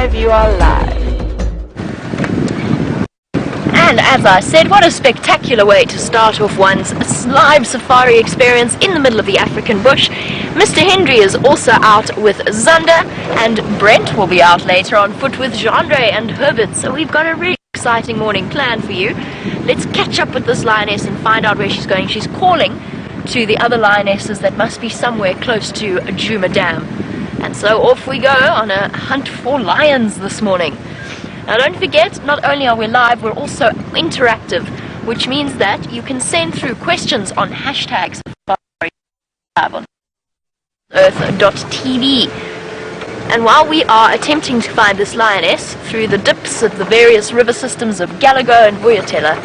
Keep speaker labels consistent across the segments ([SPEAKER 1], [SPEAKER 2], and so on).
[SPEAKER 1] live, you are live. And as I said, what a spectacular way to start off one's live safari experience in the middle of the African bush. Mr. Hendry is also out with Zander, and Brent will be out later on foot with Genre and Herbert. So we've got a really exciting morning planned for you. Let's catch up with this lioness and find out where she's going. She's calling to the other lionesses that must be somewhere close to Djuma Dam. And so off we go on a hunt for lions this morning. Now don't forget, not only are we live, we're also interactive, which means that you can send through questions on hashtags on WildEarthTV. And while we are attempting to find this lioness through the dips of the various river systems of Gallagher and Vuyatela,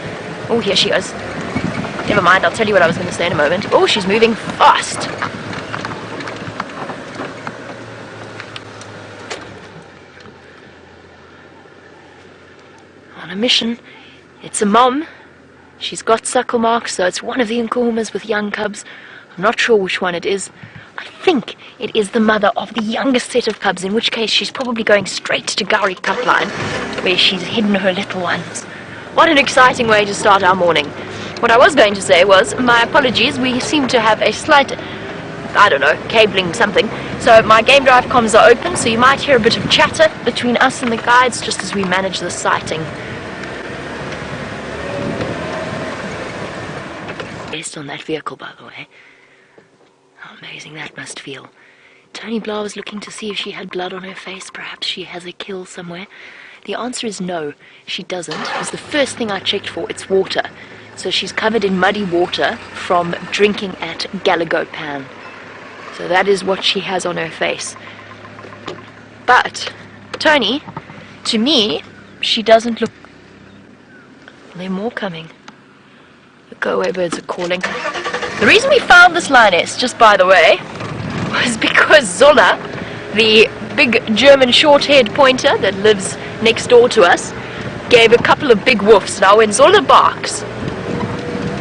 [SPEAKER 1] oh, here she goes. Never mind, I'll tell you what I was going to say in a moment. Oh, she's moving fast. On a mission. It's a mom. She's got suckle marks, so it's one of the Nkuhumas with young cubs. I'm not sure which one it is. I think it is the mother of the youngest set of cubs, in which case she's probably going straight to Gowrie Cutline, where she's hidden her little ones. What an exciting way to start our morning. What I was going to say was, my apologies, we seem to have a slight, I don't know, cabling something. So my game drive comms are open, so you might hear a bit of chatter between us and the guides just as we manage the sighting. Based on that vehicle, by the way. How amazing that must feel. Tony Blah was looking to see if she had blood on her face. Perhaps she has a kill somewhere. The answer is no, she doesn't. It was the first thing I checked for. It's water. So she's covered in muddy water from drinking at Gallagher Pan. So that is what she has on her face. But Tony, to me, she doesn't look... There are more coming. The go-away birds are calling. The reason we found this lioness, just by the way, was because Zola, the big German short-haired pointer that lives next door to us, gave a couple of big woofs. Now when Zola barks,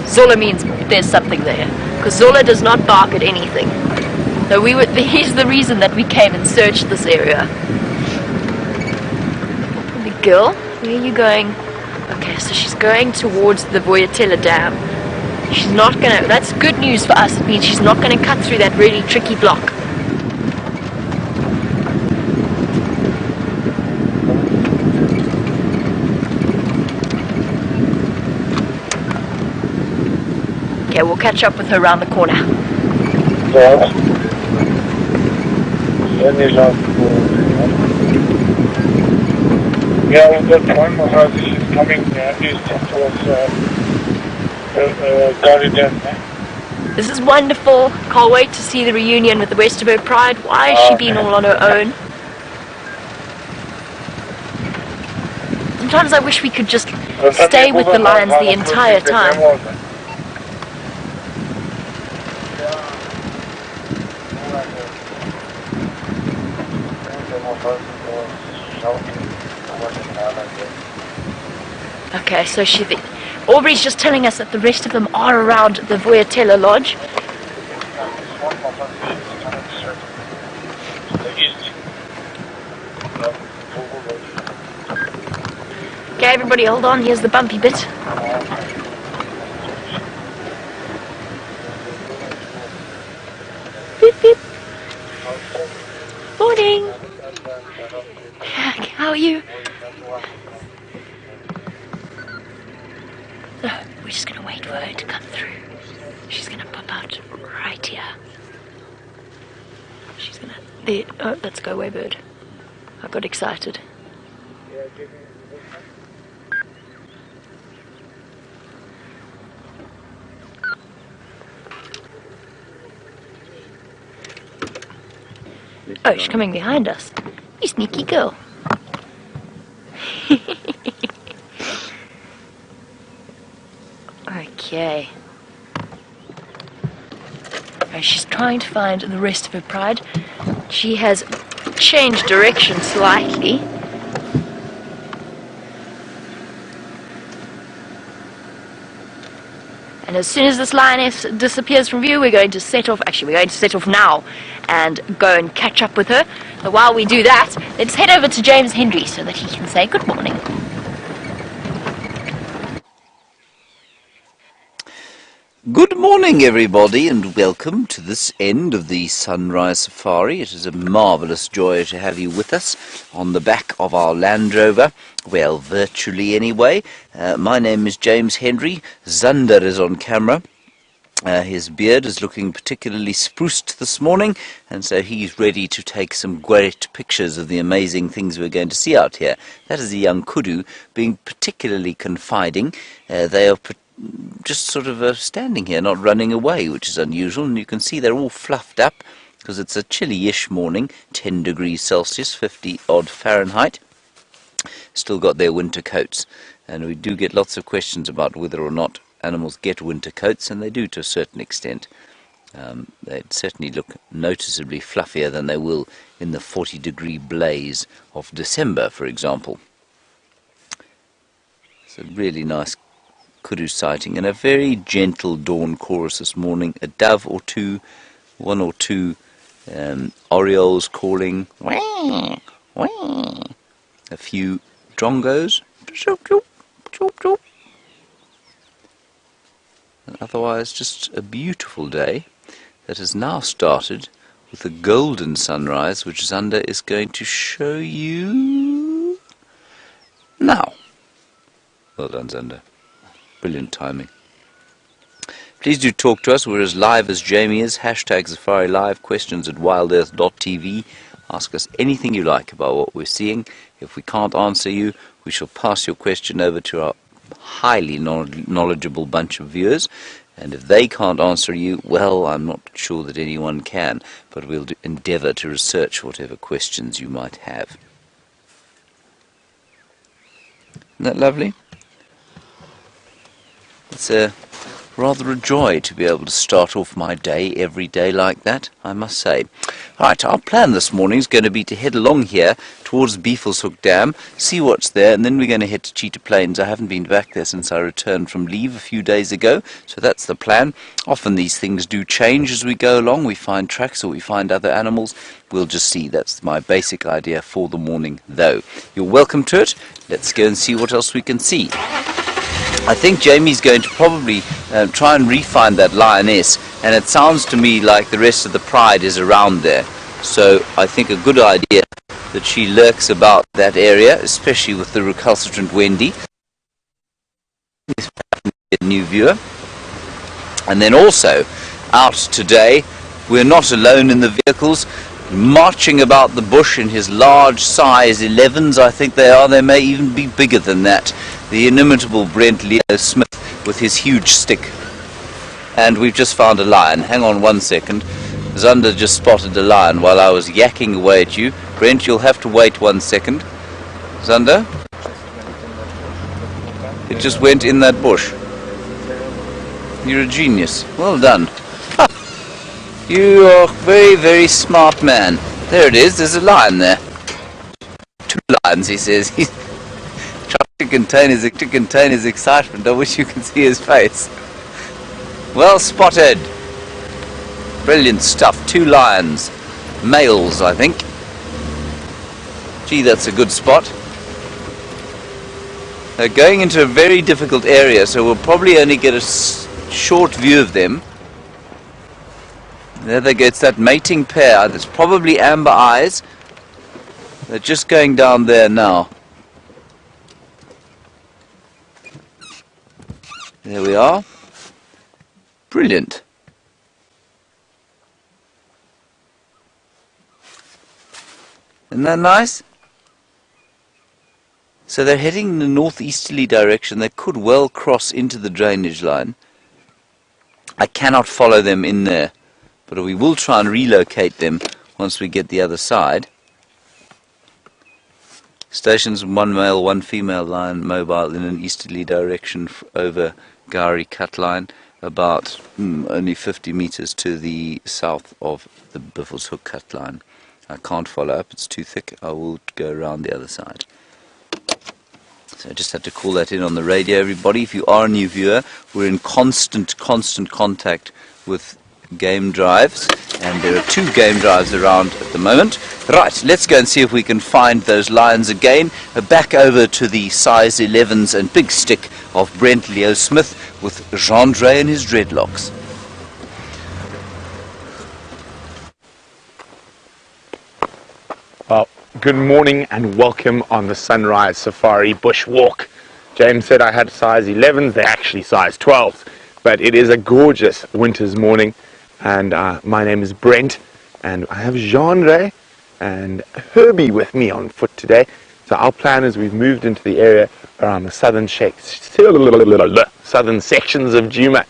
[SPEAKER 1] Zola means there's something there, because Zola does not bark at anything. So here's the reason that we came and searched this area. The girl, where are you going? Okay, so she's going towards the Vuyatela Dam. She's not gonna, that's good news for us. It means she's not gonna cut through that really tricky block. Okay, we'll catch up with her around the corner.
[SPEAKER 2] Yeah, on that point, she's coming east towards Gowrie.
[SPEAKER 1] This is wonderful. Can't wait to see the reunion with the rest of her pride. Why has she been all on her own? Sometimes I wish we could just stay with the lions the entire time. Okay, so Aubrey's just telling us that the rest of them are around the Vuyatela Lodge. Okay, everybody hold on, here's the bumpy bit. Beep, beep. Morning! How are you? We're just going to wait for her to come through. She's going to pop out right here. She's going to... There. Oh, let's go away, bird. I got excited. Oh, she's coming behind us. You sneaky girl. Okay. She's trying to find the rest of her pride. She has changed direction slightly. And as soon as this lioness disappears from view, we're going to set off. Actually, we're going to set off now and go and catch up with her. But while we do that, let's head over to James Henry so that he can say good morning.
[SPEAKER 3] Good morning, everybody, and welcome to this end of the Sunrise Safari. It is a marvellous joy to have you with us on the back of our Land Rover. Well, virtually anyway. My name is James Henry. Zander is on camera. His beard is looking particularly spruced this morning, and so he's ready to take some great pictures of the amazing things we're going to see out here. That is a young kudu being particularly confiding. They are just sort of standing here, not running away, which is unusual, and you can see they're all fluffed up because it's a chilly-ish morning, 10 degrees Celsius, 50-odd Fahrenheit. Still got their winter coats, and we do get lots of questions about whether or not animals get winter coats, and they do to a certain extent. They certainly look noticeably fluffier than they will in the 40-degree blaze of December, for example. It's a really nice kudu sighting, and a very gentle dawn chorus this morning. A dove or two, one or two orioles calling, wah, wah. A few drongos, and otherwise just a beautiful day that has now started with a golden sunrise, which Zander is going to show you now. Well done, Zander. Brilliant timing. Please do talk to us. We're as live as Jamie is. Hashtag Safari Live. Questions at WildEarthTV. Ask us anything you like about what we're seeing. If we can't answer you, we shall pass your question over to our highly knowledgeable bunch of viewers. And if they can't answer you, well, I'm not sure that anyone can. But we'll endeavour to research whatever questions you might have. Isn't that lovely? It's rather a joy to be able to start off my day every day like that, I must say. Right, our plan this morning is going to be to head along here towards Beefleshoek Dam, see what's there, and then we're going to head to Cheetah Plains. I haven't been back there since I returned from leave a few days ago, so that's the plan. Often these things do change as we go along. We find tracks or we find other animals. We'll just see. That's my basic idea for the morning, though. You're welcome to it. Let's go and see what else we can see. I think Jamie's going to probably try and re-find that lioness, and it sounds to me like the rest of the pride is around there. So I think a good idea that she lurks about that area, especially with the recalcitrant Wendy. A new viewer. And then also, out today, we're not alone in the vehicles, marching about the bush in his large size 11s, I think they are. They may even be bigger than that. The inimitable Brent Leo Smith with his huge stick. And we've just found a lion. Hang on 1 second. Zander just spotted a lion while I was yakking away at you. Brent, you'll have to wait 1 second. Zander? It just went in that bush. You're a genius. Well done. You are a very, very smart man. There it is. There's a lion there. 2 lions, he says. He's trying to contain his excitement. I wish you could see his face. Well spotted. Brilliant stuff. 2 lions. Males, I think. Gee, that's a good spot. They're going into a very difficult area, so we'll probably only get a short view of them. There they go. It's that mating pair. There's probably amber eyes. They're just going down there now. There we are. Brilliant. Isn't that nice? So they're heading in the northeasterly direction. They could well cross into the drainage line. I cannot follow them in there, but we will try and relocate them once we get the other side. Stations 1 male, 1 female lion mobile in an easterly direction over Gari Cut Line, about only 50 meters to the south of the Beefleshoek Cut Line. I can't follow up, it's too thick. I will go around the other side. So I just had to call that in on the radio, everybody. If you are a new viewer, we're in constant contact with game drives, and there are 2 game drives around at the moment. Right, let's go and see if we can find those lions again. Back over to the size 11s and big stick of Brent Leo Smith with Gendre and his dreadlocks.
[SPEAKER 4] Well, good morning and welcome on the Sunrise Safari Bushwalk. James said I had size 11s, they're actually size 12s, but it is a gorgeous winter's morning, and my name is Brent, and I have Gendre and Herbie with me on foot today. So our plan is we've moved into the area around the southern sections of Djuma,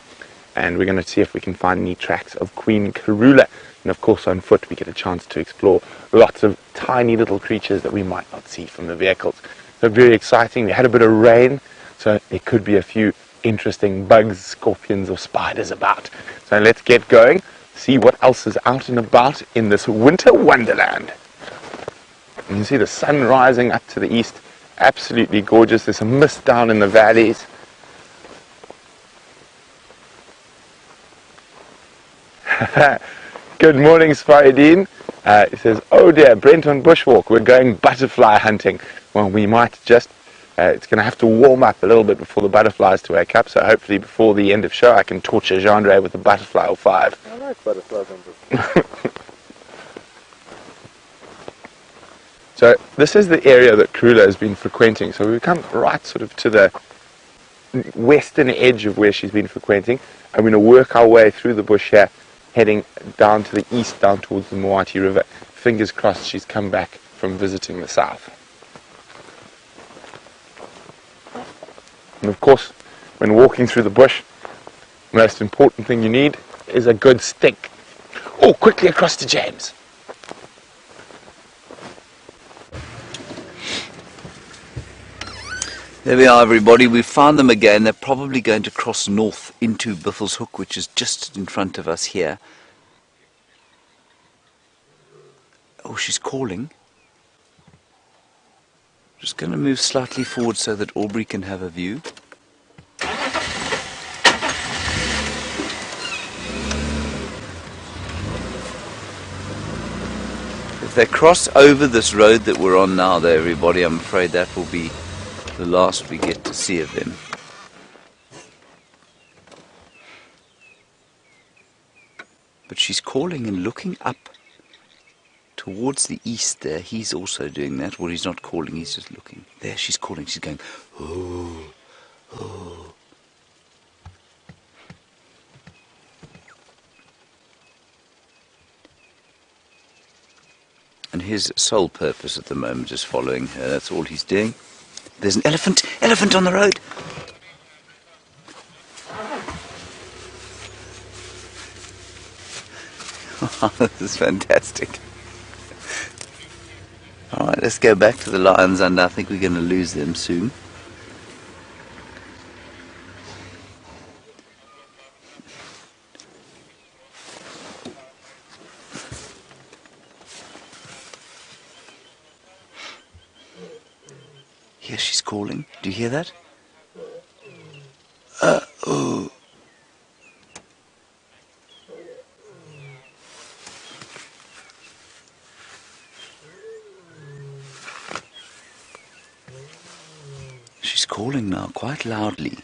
[SPEAKER 4] and we're going to see if we can find any tracks of Queen Karula. And of course on foot we get a chance to explore lots of tiny little creatures that we might not see from the vehicles. So very exciting. We had a bit of rain, so there could be a few interesting bugs, scorpions or spiders about. So let's get going, see what else is out and about in this winter wonderland. You can see the sun rising up to the east, absolutely gorgeous. There's some mist down in the valleys. Good morning, Spiridine. It says, oh dear, Brent on bushwalk, we're going butterfly hunting. Well, we might just, it's going to have to warm up a little bit before the butterflies to wake up, so hopefully before the end of show I can torture Gendre with a butterfly or 5.
[SPEAKER 2] I like butterflies on bushwalk.
[SPEAKER 4] So this is the area that Karula has been frequenting, so we've come right sort of to the western edge of where she's been frequenting, and we're going to work our way through the bush here, heading down to the east, down towards the Moati River. Fingers crossed she's come back from visiting the south. And of course, when walking through the bush, the most important thing you need is a good stick. Oh, quickly across to James.
[SPEAKER 3] There we are, everybody. We've found them again. They're probably going to cross north into Buffelshoek, which is just in front of us here. Oh, she's calling. Just going to move slightly forward so that Aubrey can have a view. If they cross over this road that we're on now, there, everybody, I'm afraid that will be the last we get to see of them. But she's calling and looking up towards the east there. He's also doing that. Well, he's not calling, he's just looking. There, she's calling. She's going, oh, oh. And his sole purpose at the moment is following her. That's all he's doing. There's an elephant on the road. This is fantastic. Alright, let's go back to the lions, and I think we're going to lose them soon. Yes, she's calling. Do you hear that? Oh. She's calling now quite loudly.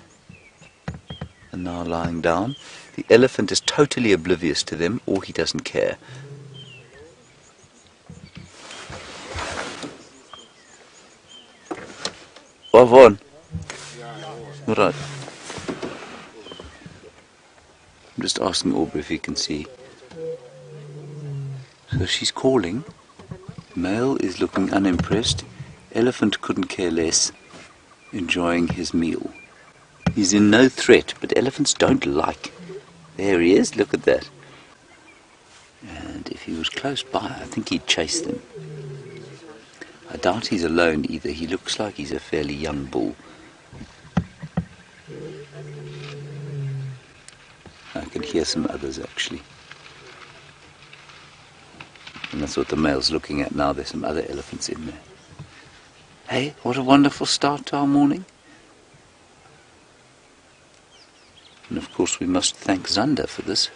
[SPEAKER 3] And now lying down. The elephant is totally oblivious to them, or he doesn't care. What one? Right. I'm just asking Aubrey if he can see. So she's calling. Male is looking unimpressed. Elephant couldn't care less, enjoying his meal. He's in no threat, but elephants don't like. There he is, look at that. And if he was close by, I think he'd chase them. I doubt he's alone either. He looks like he's a fairly young bull. I can hear some others actually. And that's what the male's looking at now. There's some other elephants in there. Hey, what a wonderful start to our morning. And of course we must thank Zander for this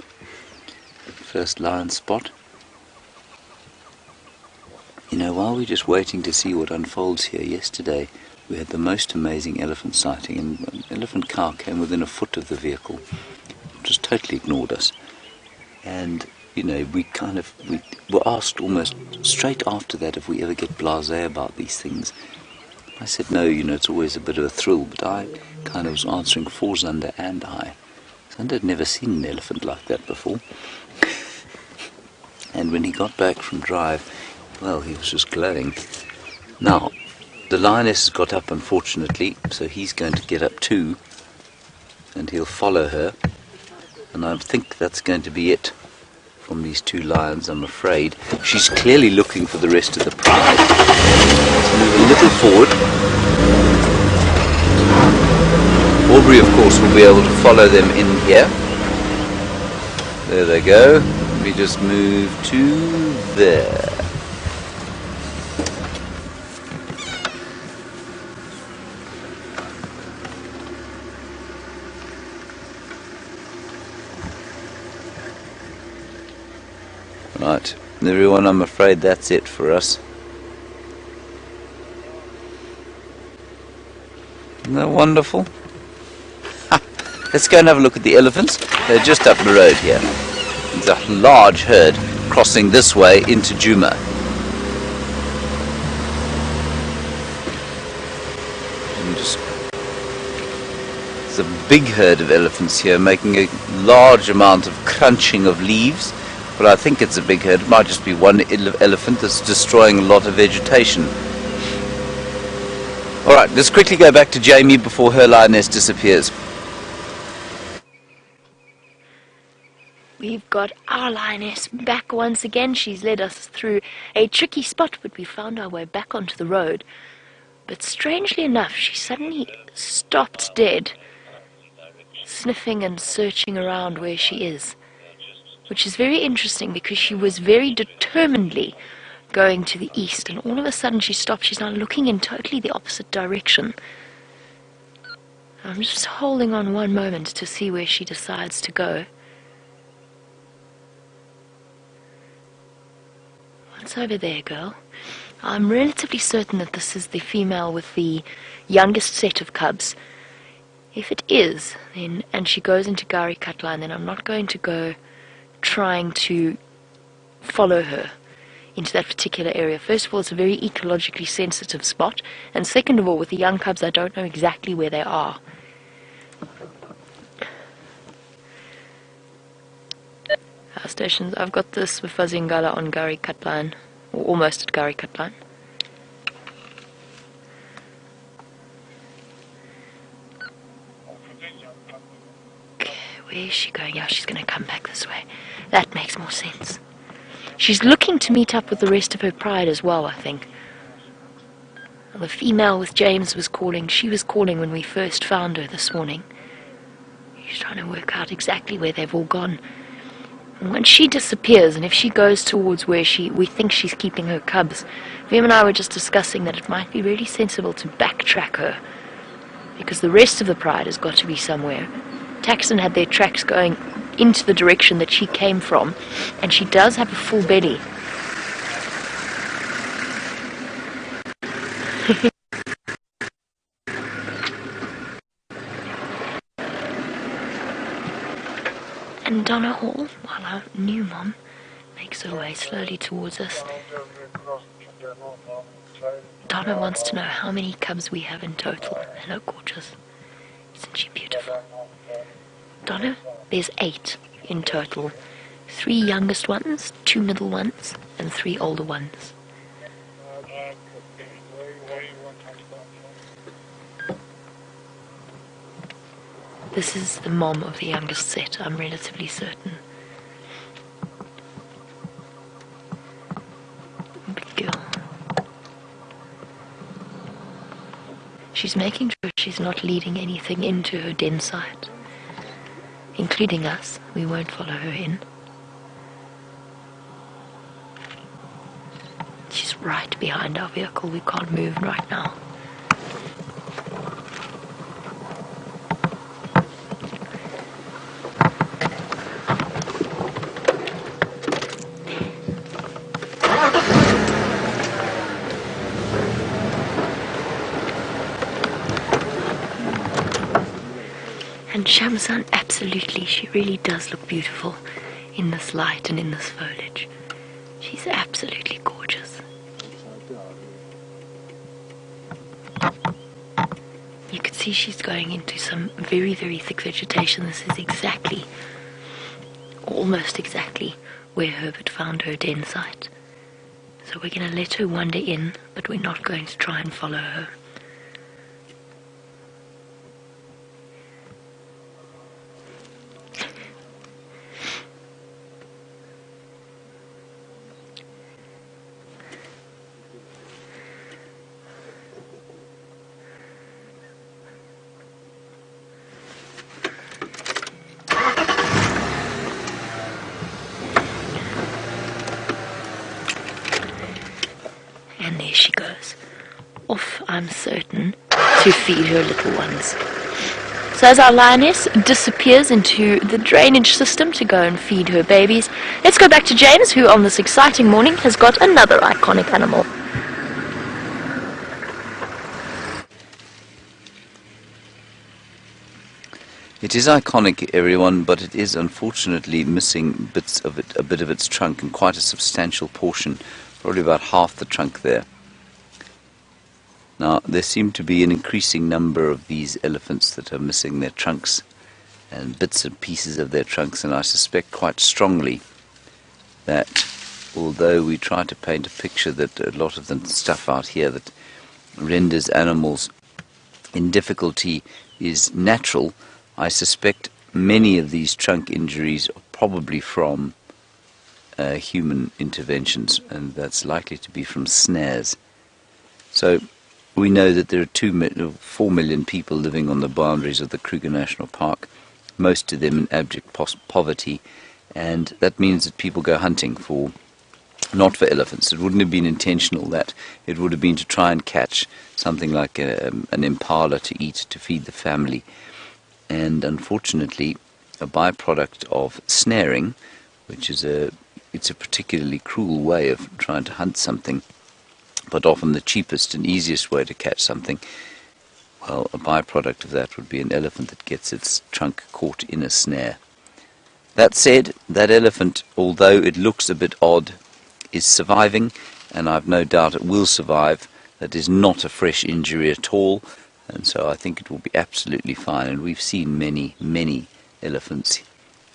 [SPEAKER 3] first lion spot. You know, while we're just waiting to see what unfolds here, yesterday we had the most amazing elephant sighting, and an elephant car came within a foot of the vehicle. Just totally ignored us. And, you know, we were asked almost straight after that if we ever get blasé about these things. I said, no, you know, it's always a bit of a thrill, but I kind of was answering for Zander and I. Zander had never seen an elephant like that before. And when he got back from drive, well, he was just glowing. Now, the lioness has got up, unfortunately, so he's going to get up too, and he'll follow her. And I think that's going to be it from these two lions, I'm afraid. She's clearly looking for the rest of the pride. Let's move a little forward. Aubrey, of course, will be able to follow them in here. There they go. We just move to there. Right, everyone, I'm afraid that's it for us. Isn't that wonderful? Let's go and have a look at the elephants. They're just up the road here. There's a large herd crossing this way into Djuma. There's a big herd of elephants here making a large amount of crunching of leaves. But I think it's a big herd. It might just be one elephant that's destroying a lot of vegetation. Alright, let's quickly go back to Jamie before her lioness disappears.
[SPEAKER 1] We've got our lioness back once again. She's led us through a tricky spot, but we found our way back onto the road. But strangely enough, she suddenly stopped dead, sniffing and searching around where she is. Which is very interesting because she was very determinedly going to the east, and all of a sudden she stopped. She's now looking in totally the opposite direction. I'm just holding on one moment to see where she decides to go. What's over there, girl? I'm relatively certain that this is the female with the youngest set of cubs. If it is, then, and she goes into Gari Cutline, then I'm not going to go trying to follow her into that particular area. First of all, it's a very ecologically sensitive spot, and second of all, with the young cubs, I don't know exactly where they are. Our stations, I've got this with Fuzzy-Ngala on Gari Cutline, or almost at Gari Cutline. Where is she going? Yeah, she's going to come back this way. That makes more sense. She's looking to meet up with the rest of her pride as well, I think. The female with James was calling. She was calling when we first found her this morning. She's trying to work out exactly where they've all gone. And when she disappears, and if she goes towards where we think she's keeping her cubs, Vim and I were just discussing that it might be really sensible to backtrack her, because the rest of the pride has got to be somewhere. Taxon had their tracks going into the direction that she came from, and she does have a full belly. And Donna Hall, while our new mom makes her way slowly towards us, Donna wants to know how many cubs we have in total. Hello, gorgeous. Isn't she beautiful? Donna, there's 8 in total. 3 youngest ones, 2 middle ones, and 3 older ones. This is the mom of the youngest set, I'm relatively certain. Big girl. She's making sure she's not leading anything into her den site, including us. We won't follow her in. She's right behind our vehicle. We can't move right now. And Shamsan, absolutely, she really does look beautiful in this light and in this foliage. She's absolutely gorgeous. You can see she's going into some very, very thick vegetation. This is exactly, almost exactly, where Herbert found her den site. So we're going to let her wander in, but we're not going to try and follow her. And there she goes, off, I'm certain, to feed her little ones. So as our lioness disappears into the drainage system to go and feed her babies, let's go back to James, who on this exciting morning has got another iconic animal.
[SPEAKER 3] It is iconic, everyone, but it is unfortunately missing bits of it, a bit of its trunk, and quite a substantial portion, probably about half the trunk there. Now, there seem to be an increasing number of these elephants that are missing their trunks and bits and pieces of their trunks, and I suspect quite strongly that although we try to paint a picture that a lot of the stuff out here that renders animals in difficulty is natural, I suspect many of these trunk injuries are probably from human interventions, and that's likely to be from snares. So we know that there are 4 million people living on the boundaries of the Kruger National Park, most of them in abject poverty, and that means that people go hunting not for elephants. It wouldn't have been intentional, that it would have been to try and catch something like an impala to eat, to feed the family. And unfortunately, a byproduct of snaring, which is it's a particularly cruel way of trying to hunt something, but often the cheapest and easiest way to catch something, well, a byproduct of that would be an elephant that gets its trunk caught in a snare. That said, that elephant, although it looks a bit odd, is surviving, and I've no doubt it will survive. That is not a fresh injury at all, and so I think it will be absolutely fine. And we've seen many, many elephants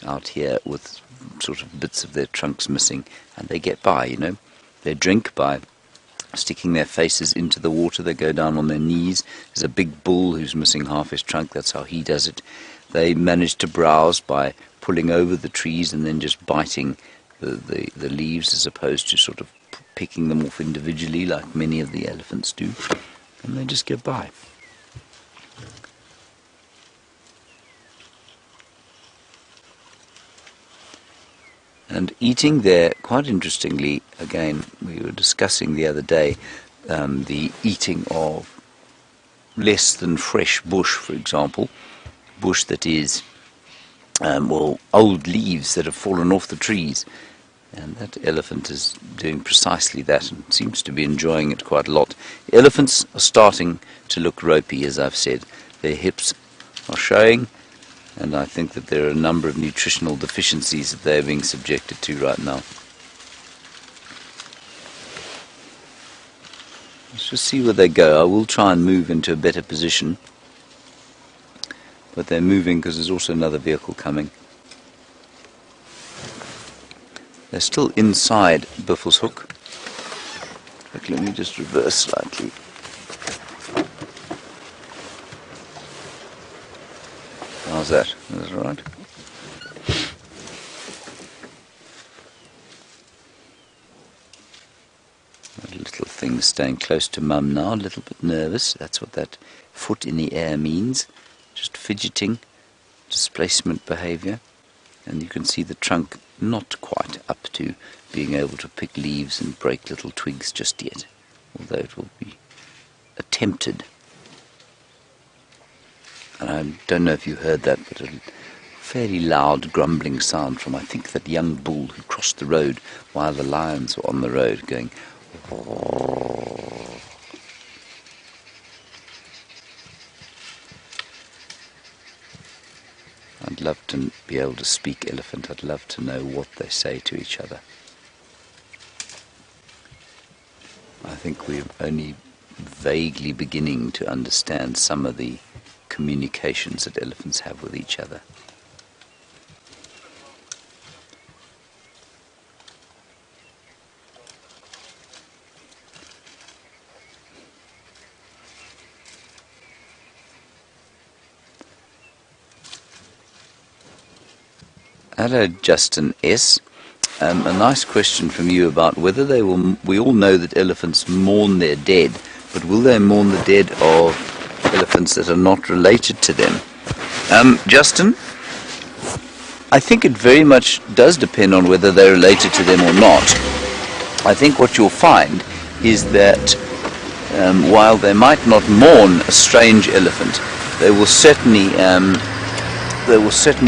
[SPEAKER 3] out here with sort of bits of their trunks missing, and they get by, you know. They drink by sticking their faces into the water. They go down on their knees. There's a big bull who's missing half his trunk. That's how he does it. They manage to browse by pulling over the trees and then just biting the leaves, as opposed to sort of picking them off individually like many of the elephants do. And they just get by. And eating there, quite interestingly, again, we were discussing the other day, the eating of less than fresh bush, for example, bush that is, old leaves that have fallen off the trees. And that elephant is doing precisely that and seems to be enjoying it quite a lot. The elephants are starting to look ropey, as I've said. Their hips are showing, and I think that there are a number of nutritional deficiencies that they're being subjected to right now. Let's just see where they go. I will try and move into a better position, but they're moving because there's also another vehicle coming. They're still inside Buffelshoek. But let me just reverse slightly. How's that? Is that right? That little thing staying close to Mum now, a little bit nervous. That's what that foot in the air means. Just fidgeting, displacement behavior. And you can see the trunk not quite up to being able to pick leaves and break little twigs just yet, although it will be attempted. And I don't know if you heard that, but a fairly loud grumbling sound from, I think, that young bull who crossed the road while the lions were on the road, going... often be able to speak elephant. I'd love to know what they say to each other. I think we're only vaguely beginning to understand some of the communications that elephants have with each other. Hello, Justin S. A nice question from you about whether they will. We all know that elephants mourn their dead, but will they mourn the dead of elephants that are not related to them? Justin, I think it very much does depend on whether they're related to them or not. I think what you'll find is that while they might not mourn a strange elephant, they will certainly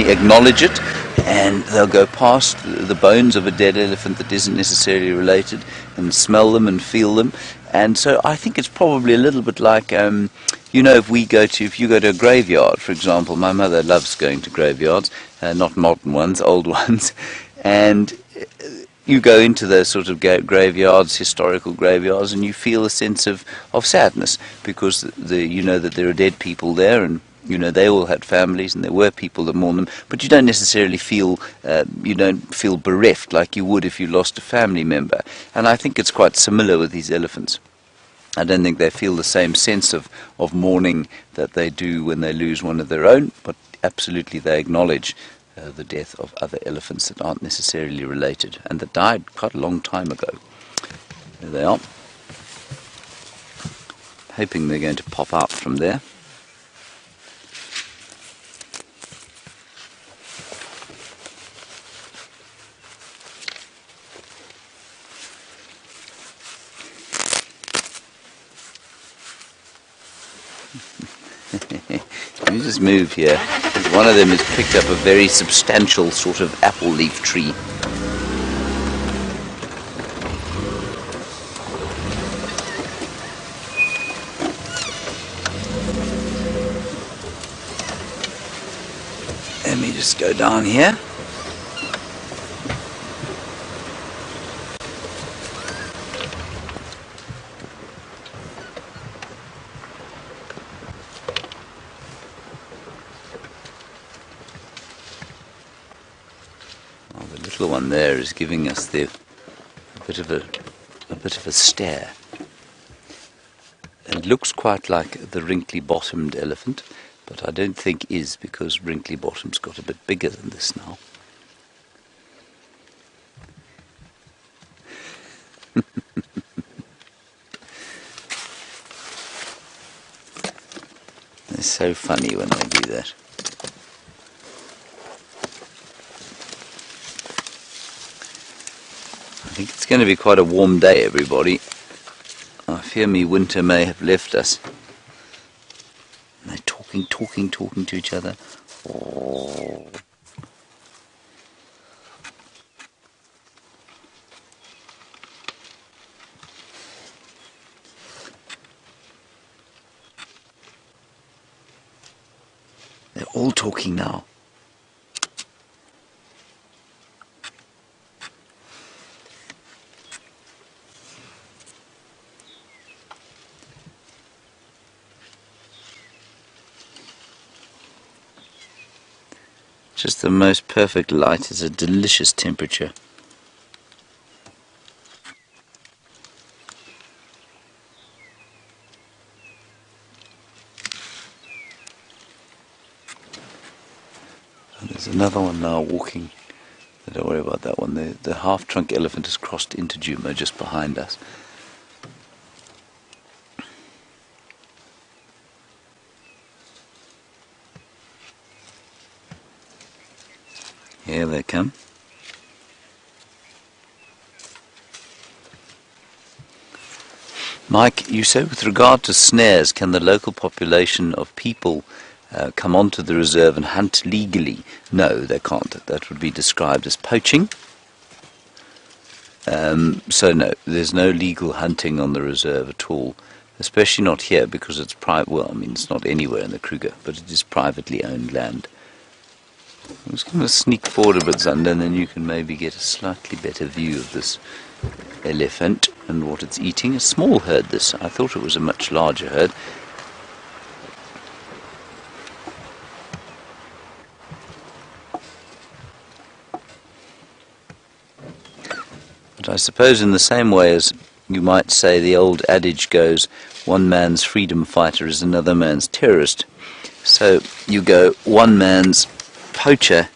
[SPEAKER 3] acknowledge it. And they'll go past the bones of a dead elephant that isn't necessarily related and smell them and feel them. And so I think it's probably a little bit like, if you go to a graveyard, for example. My mother loves going to graveyards, not modern ones, old ones. And you go into those sort of graveyards, historical graveyards, and you feel a sense of sadness because you know that there are dead people there, and they all had families and there were people that mourn them, but you don't necessarily feel bereft like you would if you lost a family member. And I think it's quite similar with these elephants. I don't think they feel the same sense of mourning that they do when they lose one of their own, but absolutely they acknowledge the death of other elephants that aren't necessarily related and that died quite a long time ago. There they are. Hoping they're going to pop out from there. Let me just move here. One of them has picked up a very substantial sort of apple leaf tree. Let me just go down here. The one there is giving us a bit of a stare. It looks quite like the wrinkly-bottomed elephant, but I don't think is, because wrinkly-bottom's got a bit bigger than this now. They're so funny when they do that. I think it's going to be quite a warm day, everybody. I fear me winter may have left us. And they're talking to each other. Oh. They're all talking now. Just the most perfect light. It's a delicious temperature. And there's another one now walking. Don't worry about that one. The half-trunk elephant has crossed into Djuma just behind us. Here they come. Mike, you say with regard to snares, can the local population of people come onto the reserve and hunt legally? No, they can't. That would be described as poaching. So no, there's no legal hunting on the reserve at all, especially not here because it's private. Well, I mean, it's not anywhere in the Kruger, but it is privately owned land. I'm just going to sneak forward a bit, Zander, and then you can maybe get a slightly better view of this elephant and what it's eating. A small herd, this. I thought it was a much larger herd. But I suppose in the same way as you might say the old adage goes, one man's freedom fighter is another man's terrorist. So you go, one man's poacher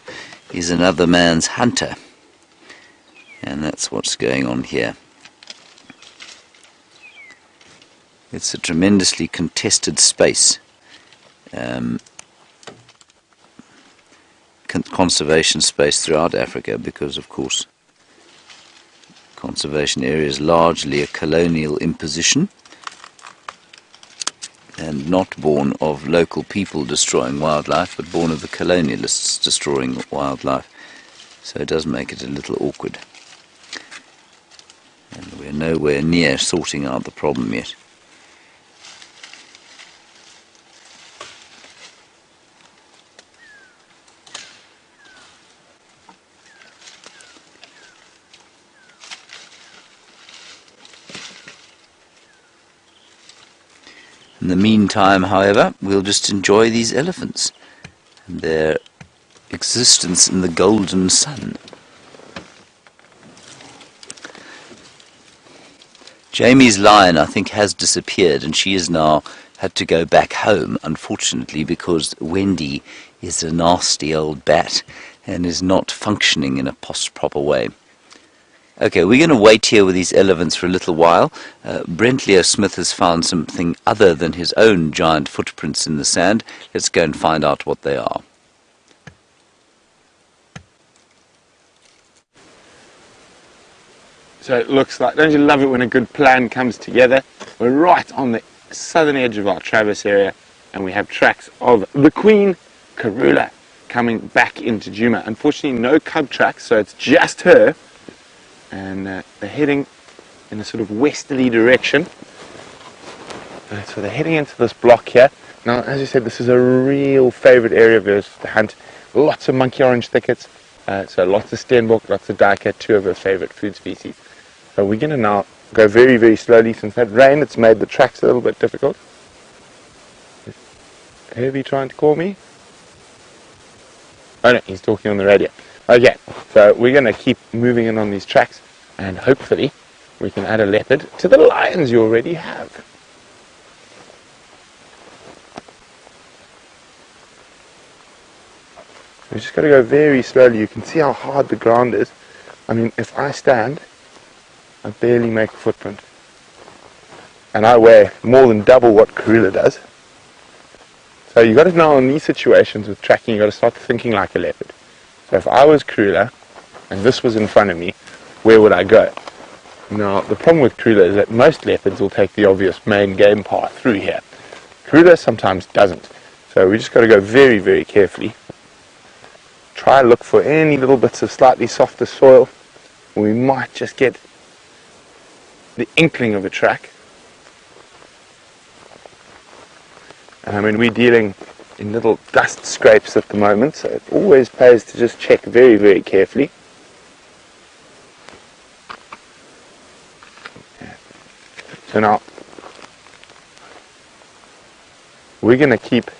[SPEAKER 3] is another man's hunter. And that's what's going on here. It's a tremendously contested space. Conservation space throughout Africa, because of course conservation area is largely a colonial imposition and not born of local people destroying wildlife, but born of the colonialists destroying wildlife. So it does make it a little awkward. And we're nowhere near sorting out the problem yet. In the meantime, however, we'll just enjoy these elephants and their existence in the golden sun. Jamie's lion, I think, has disappeared, and she has now had to go back home, unfortunately, because Wendy is a nasty old bat and is not functioning in a proper way. Okay, we're going to wait here with these elephants for a little while. Brent Leo Smith has found something other than his own giant footprints in the sand. Let's go and find out what they are.
[SPEAKER 4] So it looks like, don't you love it when a good plan comes together? We're right on the southern edge of our Travis area, and we have tracks of the Queen Karula coming back into Djuma. Unfortunately, no cub tracks, so it's just her. And they're heading in a sort of westerly direction. So they're heading into this block here. Now, as you said, this is a real favourite area of theirs to hunt. Lots of monkey orange thickets, so lots of steenbok, lots of duiker, two of her favourite food species. So we're going to now go very, very slowly. Since that rain, it's made the tracks a little bit difficult. Is Herbie trying to call me? Oh no, he's talking on the radio. Okay, so we're going to keep moving in on these tracks, and hopefully we can add a leopard to the lions you already have. We've just got to go very slowly. You can see how hard the ground is. I mean, if I stand, I barely make a footprint. And I weigh more than double what Karula does. So you've got to know in these situations with tracking, you've got to start thinking like a leopard. So if I was Karula and this was in front of me, where would I go? Now, the problem with Karula is that most leopards will take the obvious main game path through here. Karula sometimes doesn't. So we just got to go very, very carefully. Try and look for any little bits of slightly softer soil. We might just get the inkling of a track. And I mean, we're dealing in little dust scrapes at the moment, so it always pays to just check very, very carefully. So now, we're going to keep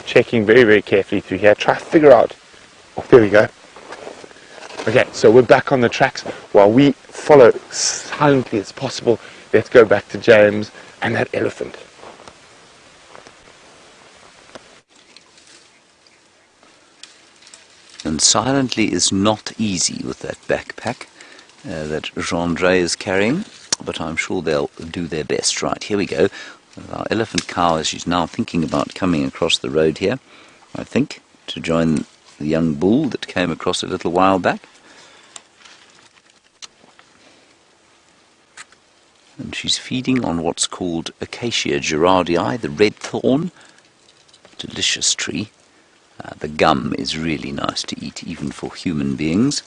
[SPEAKER 4] checking very, very carefully through here. Try to figure out, oh, there we go. Okay, so we're back on the tracks. While we follow silently as possible, let's go back to James and that elephant.
[SPEAKER 3] And silently is not easy with that backpack that Gendre is carrying, but I'm sure they'll do their best. Right, here we go. Our elephant cow, she's now thinking about coming across the road here, I think, to join the young bull that came across a little while back. And she's feeding on what's called Acacia gerardii, the red thorn. Delicious tree. The gum is really nice to eat, even for human beings.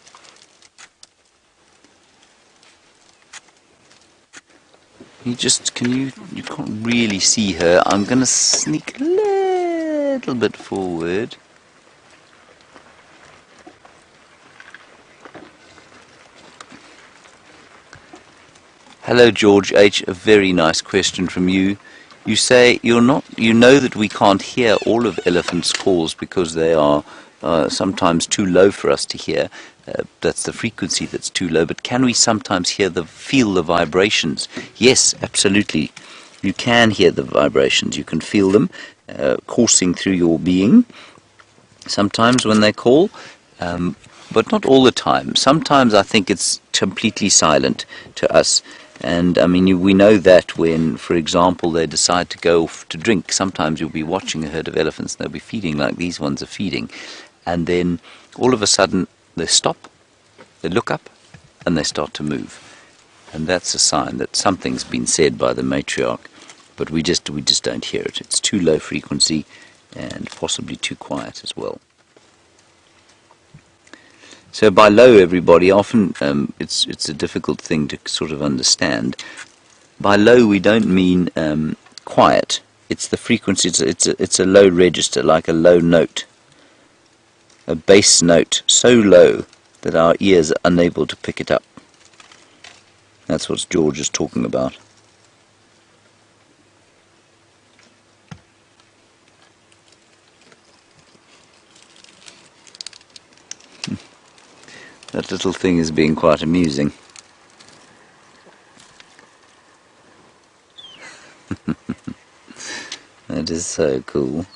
[SPEAKER 3] You can't really see her. I'm going to sneak a little bit forward. Hello, George H. A very nice question from you. You say you know that we can't hear all of elephants' calls because they are sometimes too low for us to hear. That's the frequency that's too low. But can we sometimes feel the vibrations? Yes, absolutely. You can hear the vibrations. You can feel them coursing through your being. Sometimes when they call, but not all the time. Sometimes I think it's completely silent to us. And I mean, we know that when, for example, they decide to go to drink. Sometimes you'll be watching a herd of elephants and they'll be feeding like these ones are feeding. And then all of a sudden they stop, they look up, and they start to move. And that's a sign that something's been said by the matriarch. But we just don't hear it. It's too low frequency and possibly too quiet as well. So by low, everybody, often it's a difficult thing to sort of understand. By low, we don't mean quiet. It's the frequency. It's a low register, like a low note, a bass note, so low that our ears are unable to pick it up. That's what George is talking about. That little thing is being quite amusing. That is so cool.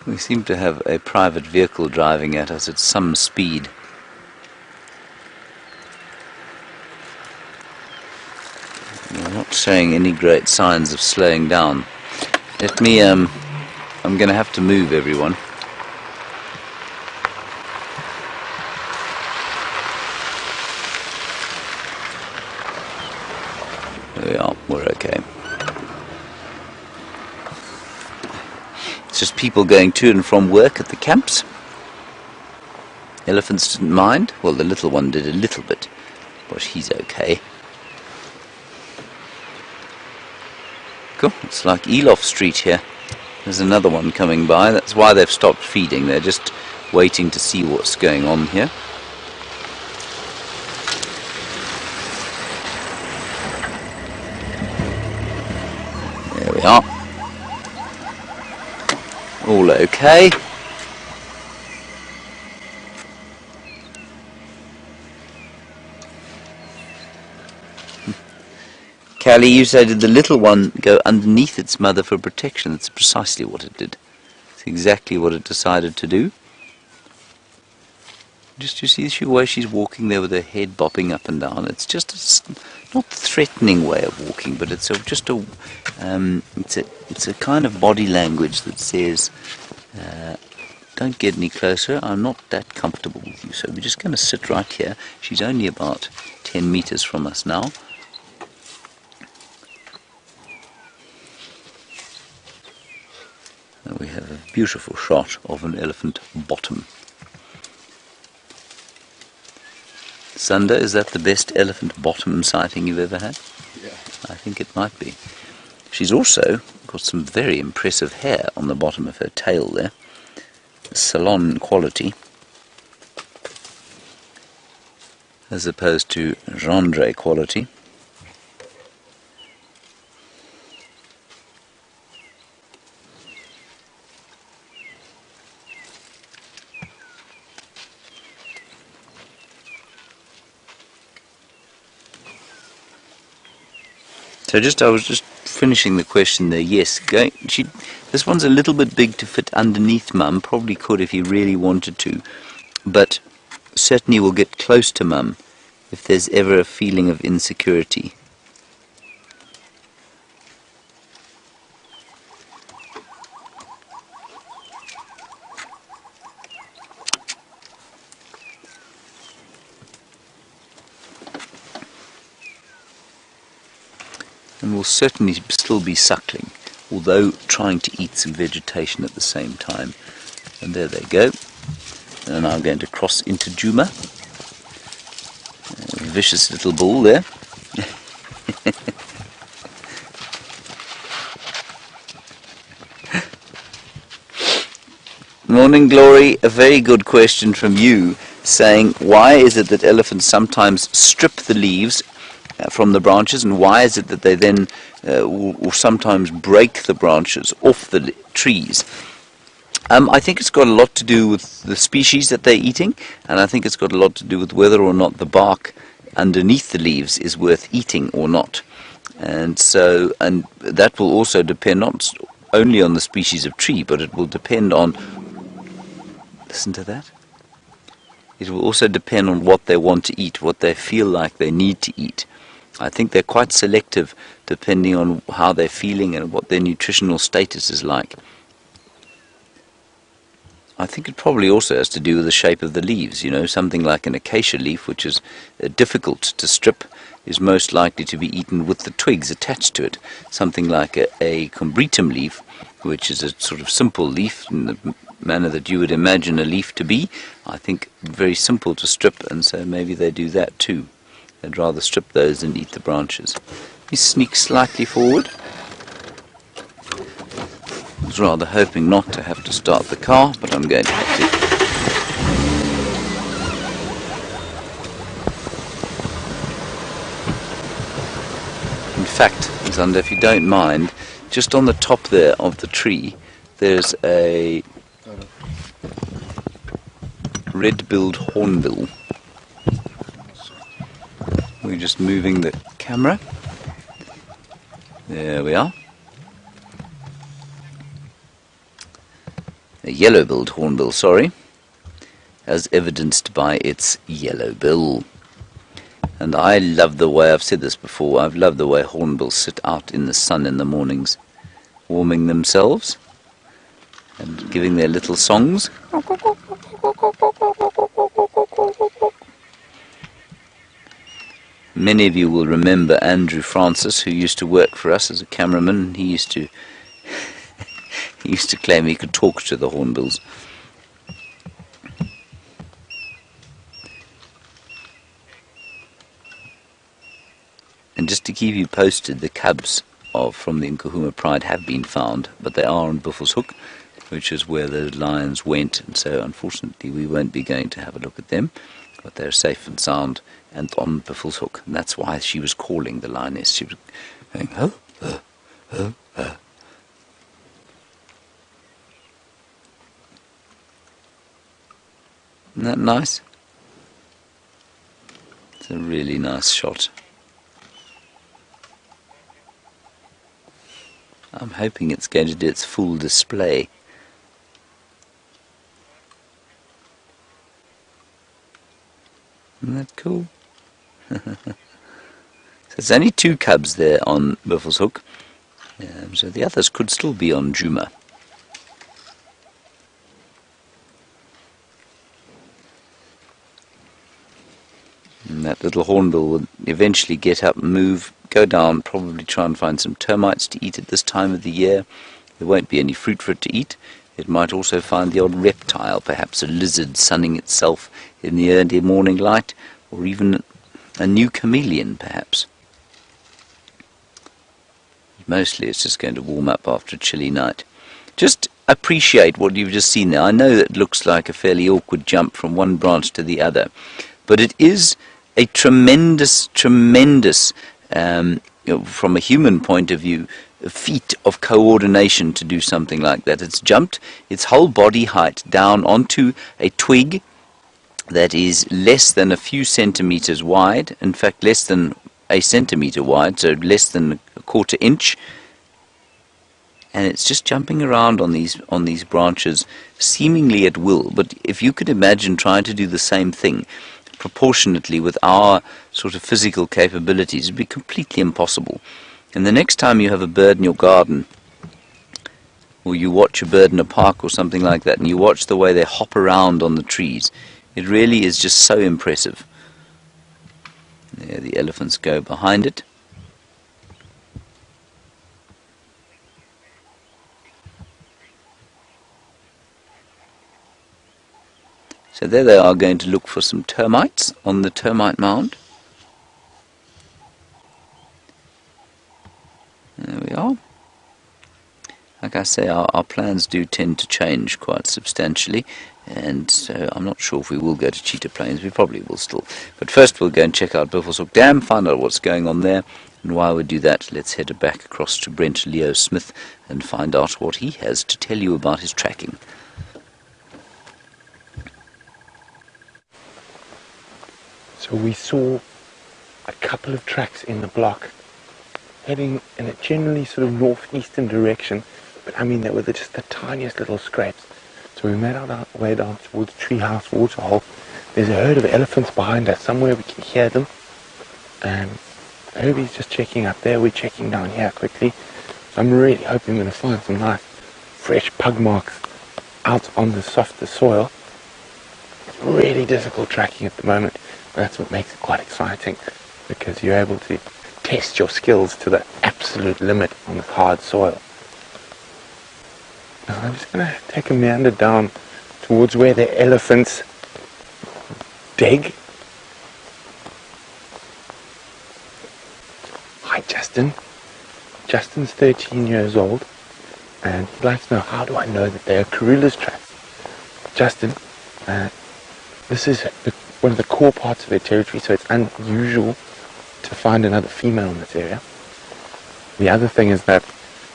[SPEAKER 3] We seem to have a private vehicle driving at us at some speed. We're not showing any great signs of slowing down. Let me, I'm going to have to move, everyone. There we are, we're okay. It's just people going to and from work at the camps. Elephants didn't mind. Well, the little one did a little bit, but he's okay. Cool. It's like Elof Street here. There's another one coming by. That's why they've stopped feeding. They're just waiting to see what's going on here. There we are. All okay. Callie, you said, did the little one go underneath its mother for protection? That's precisely what it did. It's exactly what it decided to do. Just you see the way she's walking there with her head bopping up and down. It's just a not threatening way of walking, but it's just a it's a kind of body language that says, don't get any closer. I'm not that comfortable with you, so we're just going to sit right here. She's only about 10 meters from us now. And we have a beautiful shot of an elephant bottom. Sunda, is that the best elephant bottom sighting you've ever had?
[SPEAKER 5] Yeah.
[SPEAKER 3] I think it might be. She's also got some very impressive hair on the bottom of her tail there. Salon quality. As opposed to gendre quality. So I was just finishing the question there. Yes, this one's a little bit big to fit underneath Mum. Probably could if you really wanted to, but certainly will get close to Mum if there's ever a feeling of insecurity. And will certainly still be suckling, although trying to eat some vegetation at the same time. And there they go. And now I'm going to cross into Djuma. Vicious little bull there. Morning Glory, a very good question from you, saying why is it that elephants sometimes strip the leaves from the branches, and why is it that they then will sometimes break the branches off the trees? I think it's got a lot to do with the species that they're eating, and I think it's got a lot to do with whether or not the bark underneath the leaves is worth eating or not. And that will also depend not only on the species of tree, but it will depend on, listen to that, it will also depend on what they want to eat, what they feel like they need to eat. I think they're quite selective depending on how they're feeling and what their nutritional status is like. I think it probably also has to do with the shape of the leaves. You know, something like an acacia leaf, which is difficult to strip, is most likely to be eaten with the twigs attached to it. Something like a combretum leaf, which is a sort of simple leaf in the manner that you would imagine a leaf to be, I think very simple to strip, and so maybe they do that too. They'd rather strip those than eat the branches. Let me sneak slightly forward. I was rather hoping not to have to start the car, but I'm going to have to. In fact, Zander, if you don't mind, just on the top there of the tree, there's a red-billed hornbill. We're just moving the camera. There we are. A yellow-billed hornbill, sorry, as evidenced by its yellow bill. And I love the way, I've said this before, I've loved the way hornbills sit out in the sun in the mornings, warming themselves and giving their little songs. Many of you will remember Andrew Francis, who used to work for us as a cameraman. He used to claim he could talk to the hornbills. And just to keep you posted, the cubs from the Nkuhuma Pride have been found, but they are on Buffelshoek, which is where the lions went, and so unfortunately we won't be going to have a look at them, but they're safe and sound and on Buffelshoek, and that's why she was calling the lioness. She was going, oh, oh, oh. Isn't that nice? It's a really nice shot. I'm hoping it's going to do its full display. Isn't that cool? So there's only 2 cubs there on Buffelshoek, so the others could still be on Djuma. And that little hornbill will eventually get up and move, go down, probably try and find some termites to eat at this time of the year. There won't be any fruit for it to eat. It might also find the odd reptile, perhaps a lizard sunning itself in the early morning light, or even a new chameleon, perhaps. Mostly it's just going to warm up after a chilly night. Just appreciate what you've just seen there. I know that it looks like a fairly awkward jump from one branch to the other, but it is a tremendous, from a human point of view, a feat of coordination to do something like that. It's jumped its whole body height down onto a twig that is less than a few centimeters wide, in fact less than a centimeter wide, so less than a quarter inch, and it's just jumping around on these branches seemingly at will. But if you could imagine trying to do the same thing proportionately with our sort of physical capabilities, it would be completely impossible. And the next time you have a bird in your garden, or you watch a bird in a park or something like that, and you watch the way they hop around on the trees, it really is just so impressive. There the elephants go behind it. So there they are, going to look for some termites on the termite mound. Yeah. Like I say, our plans do tend to change quite substantially, and so I'm not sure if we will go to Cheetah Plains. We probably will still. But first we'll go and check out Buffelshoek Dam, find out what's going on there, and while we do that, let's head back across to Brent Leo Smith and find out what he has to tell you about his tracking.
[SPEAKER 4] So we saw a couple of tracks in the block heading in a generally sort of northeastern direction, but I mean they were just the tiniest little scrapes. So we made our way down towards Treehouse Waterhole. There's a herd of elephants behind us, somewhere we can hear them. And Herbie's just checking up there, we're checking down here quickly. So I'm really hoping we're going to find some nice fresh pug marks out on the softer soil. It's really difficult tracking at the moment, but that's what makes it quite exciting, because you're able to test your skills to the absolute limit on the hard soil. Now I'm just going to take a meander down towards where the elephants dig. Hi Justin. Justin's 13 years old, and he'd like to know, how do I know that they are Karula's tracks? Justin, this is one of the core parts of their territory, so it's unusual to find another female in this area. The other thing is that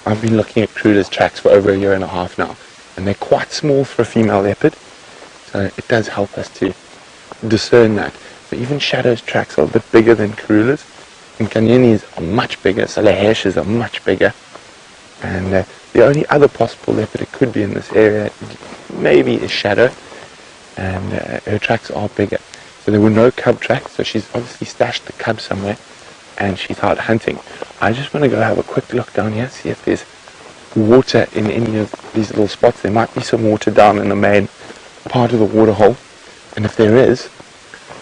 [SPEAKER 4] I've been looking at Karula's tracks for over a year and a half now, and they're quite small for a female leopard, so it does help us to discern that. So even Shadow's tracks are a bit bigger than Karula's, and Kanyenis are much bigger, Salahesh's are much bigger, and the only other possible leopard it could be in this area maybe is Shadow, and her tracks are bigger. So there were no cub tracks, so she's obviously stashed the cub somewhere, and she's out hunting. I just want to go have a quick look down here, see if there's water in any of these little spots. There might be some water down in the main part of the water hole, and if there is,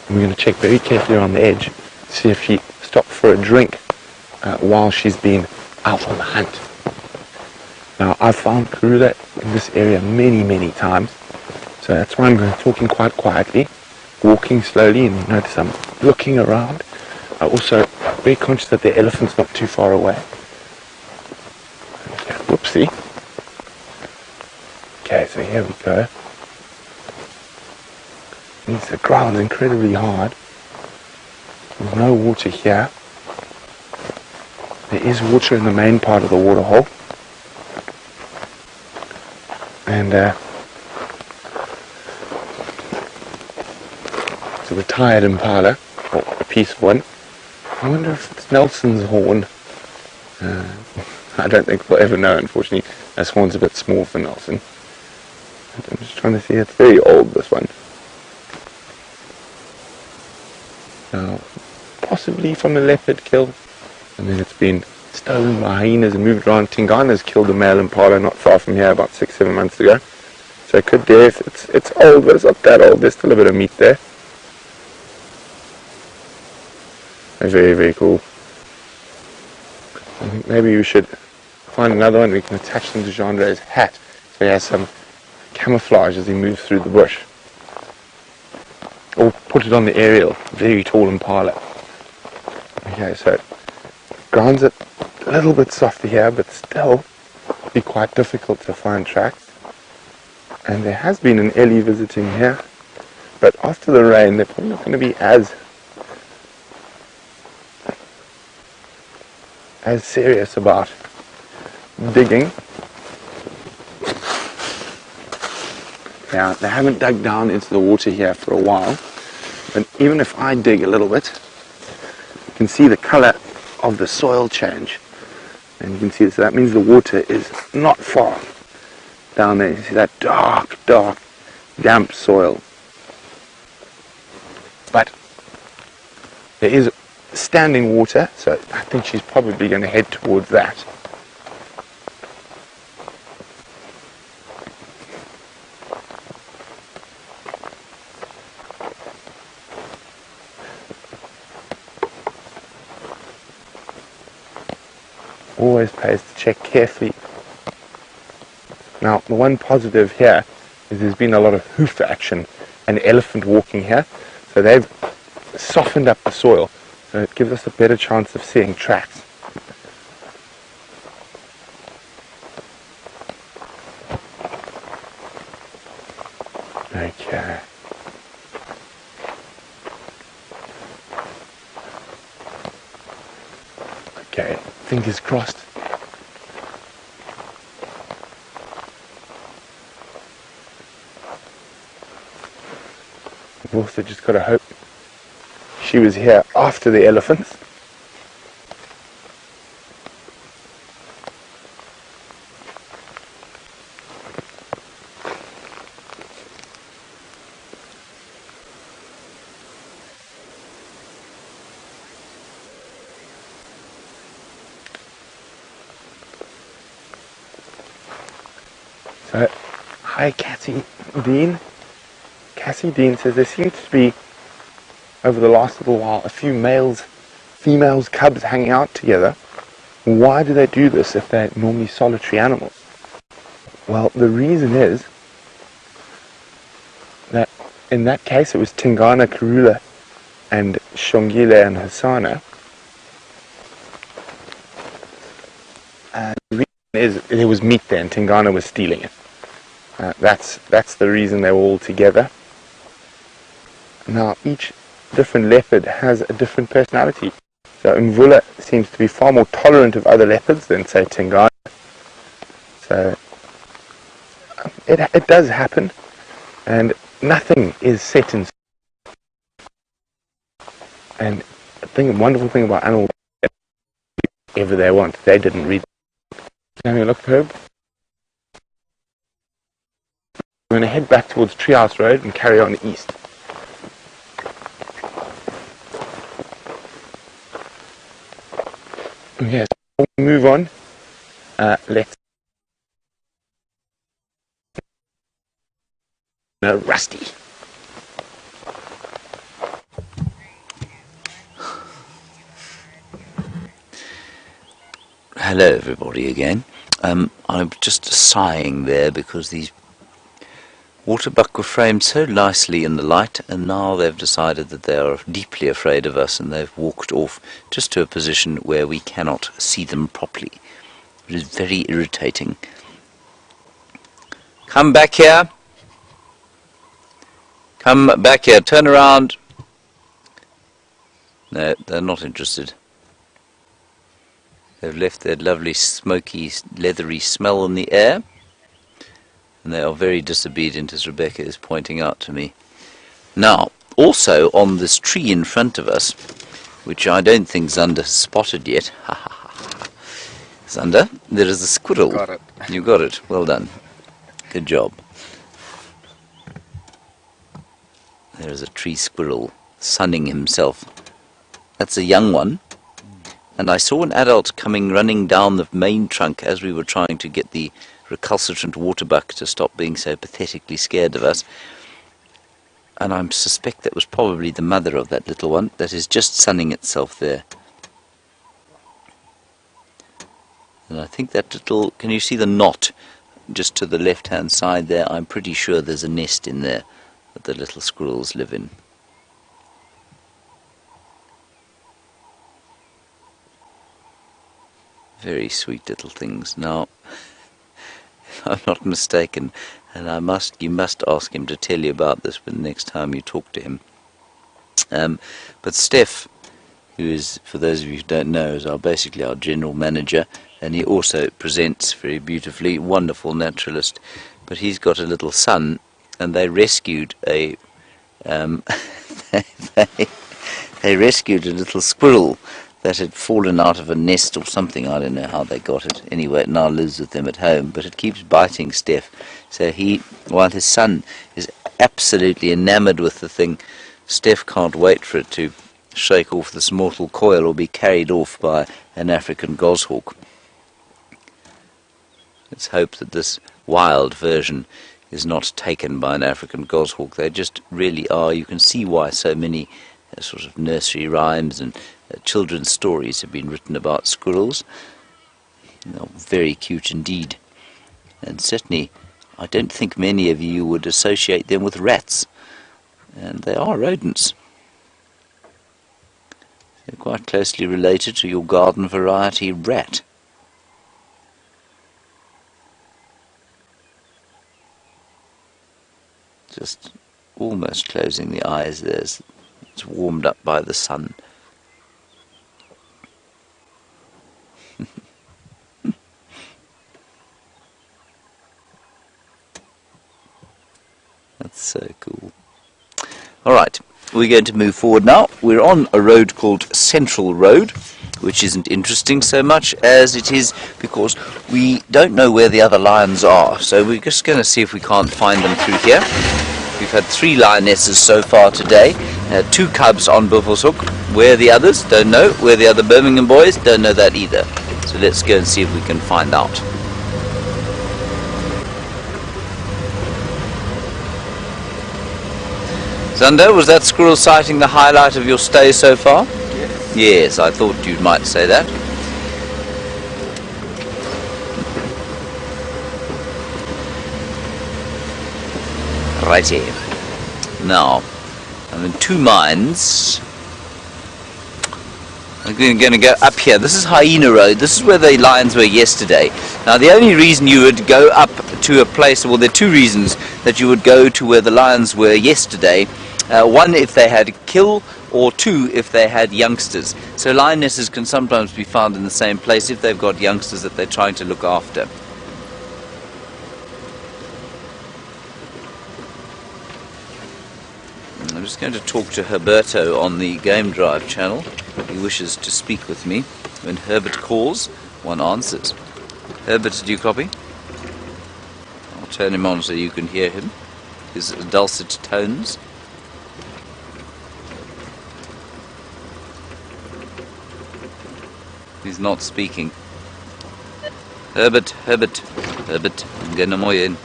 [SPEAKER 4] we're going to check very carefully around the edge, see if she stopped for a drink while she's been out on the hunt. Now, I've found Karula in this area many times, so that's why I'm talking quite quietly, walking slowly, and you notice I'm looking around. I'm also very conscious that the elephant's not too far away. Okay, whoopsie. Okay, so here we go. The ground's incredibly hard. There's no water here. There is water in the main part of the water hole. And it's a retired impala, or a piece of one. I wonder if it's Nelson's horn. I don't think we'll ever know, unfortunately. This horn's a bit small for Nelson. I'm just trying to see, it's very old, this one. Now, possibly from a leopard kill, and then it's been stolen by hyenas and moved around. Tingana's killed a male impala not far from here about 6-7 months ago. So it could be, it's old, but it's not that old. There's still a bit of meat there. Very cool. I think maybe we should find another one. We can attach them to Jean-Dre's hat, so he has some camouflage as he moves through the bush. Or put it on the aerial. Very tall impala. Okay, so ground's a little bit softer here, but still be quite difficult to find tracks. And there has been an Ellie visiting here, but after the rain they're probably not going to be as serious about digging. Yeah, they haven't dug down into the water here for a while, but even if I dig a little bit, you can see the color of the soil change, and you can see, so that means the water is not far down there. You see that dark damp soil, but there is standing water, so I think she's probably going to head towards that. Always pays to check carefully. Now, the one positive here is there's been a lot of hoof action and elephant walking here, so they've softened up the soil, so it gives us a better chance of seeing tracks. Okay, fingers crossed. We've also just got to hope she was here after the elephants. So, hi Cassie Dean. Cassie Dean says there seems to be, over the last little while, a few males, females, cubs hanging out together. Why do they do this if they're normally solitary animals? Well, the reason is that in that case it was Tingana, Karula, and Shongile and Hasana. And the reason is there was meat there and Tingana was stealing it. That's the reason they were all together. Now, each different leopard has a different personality. So Mvula seems to be far more tolerant of other leopards than, say, Tingana. So it does happen, and nothing is set in stone. And the wonderful thing about animals, whatever they want, they didn't read. Having a look, Herb. We're going to head back towards Treehouse Road and carry on east. Okay, so we'll move on. Let's Rusty.
[SPEAKER 3] Hello everybody again. I'm just sighing there because these waterbuck were framed so nicely in the light, and now they've decided that they are deeply afraid of us and they've walked off just to a position where we cannot see them properly. It is very irritating. Come back here. Come back here. Turn around. No, they're not interested. They've left their lovely smoky, leathery smell in the air, and they are very disobedient, as Rebecca is pointing out to me. Now, also on this tree in front of us, which I don't think Zander has spotted yet. Zander, there is a squirrel.
[SPEAKER 5] Got it.
[SPEAKER 3] You got it. Well done. Good job. There is a tree squirrel sunning himself. That's a young one. And I saw an adult running down the main trunk as we were trying to get the recalcitrant waterbuck to stop being so pathetically scared of us. And I suspect that was probably the mother of that little one that is just sunning itself there. And I think that little, can you see the knot just to the left-hand side there? I'm pretty sure there's a nest in there that the little squirrels live in. Very sweet little things. Now, if I'm not mistaken, and you must ask him to tell you about this the next time you talk to him. But Steph, who is, for those of you who don't know, is basically our general manager, and he also presents very beautifully, wonderful naturalist. But he's got a little son, and they rescued they rescued a little squirrel that had fallen out of a nest or something. I don't know how they got it. Anyway, it now lives with them at home, but it keeps biting Steph. So while his son is absolutely enamored with the thing, Steph can't wait for it to shake off this mortal coil or be carried off by an African goshawk. Let's hope that this wild version is not taken by an African goshawk. They just really are. You can see why so many sort of nursery rhymes and children's stories have been written about squirrels. They're very cute indeed. And certainly, I don't think many of you would associate them with rats. And they are rodents. They're quite closely related to your garden variety rat. Just almost closing the eyes there. It's warmed up by the sun. That's so cool. Alright, we're going to move forward now. We're on a road called Central Road, which isn't interesting so much as it is because we don't know where the other lions are. So we're just going to see if we can't find them through here. We've had 3 lionesses so far today, 2 cubs on Buffelshoek. Where are the others? Don't know. Where are the other Birmingham boys? Don't know that either. So let's go and see if we can find out. Zander, was that squirrel sighting the highlight of your stay so far?
[SPEAKER 4] Yes.
[SPEAKER 3] Yes, I thought you might say that. Righty. Now, I'm in 2 minds. I'm going to go up here. This is Hyena Road. This is where the lions were yesterday. Now, the only reason you would go up to a place, well, there are 2 reasons that you would go to where the lions were yesterday. One, if they had a kill, or 2, if they had youngsters. So lionesses can sometimes be found in the same place if they've got youngsters that they're trying to look after. I'm just going to talk to Herberto on the Game Drive channel. He wishes to speak with me. When Herbert calls, one answers. Herbert, do you copy? I'll turn him on so you can hear him. His dulcet tones. He's not speaking. Herbert, I'm going to moy in.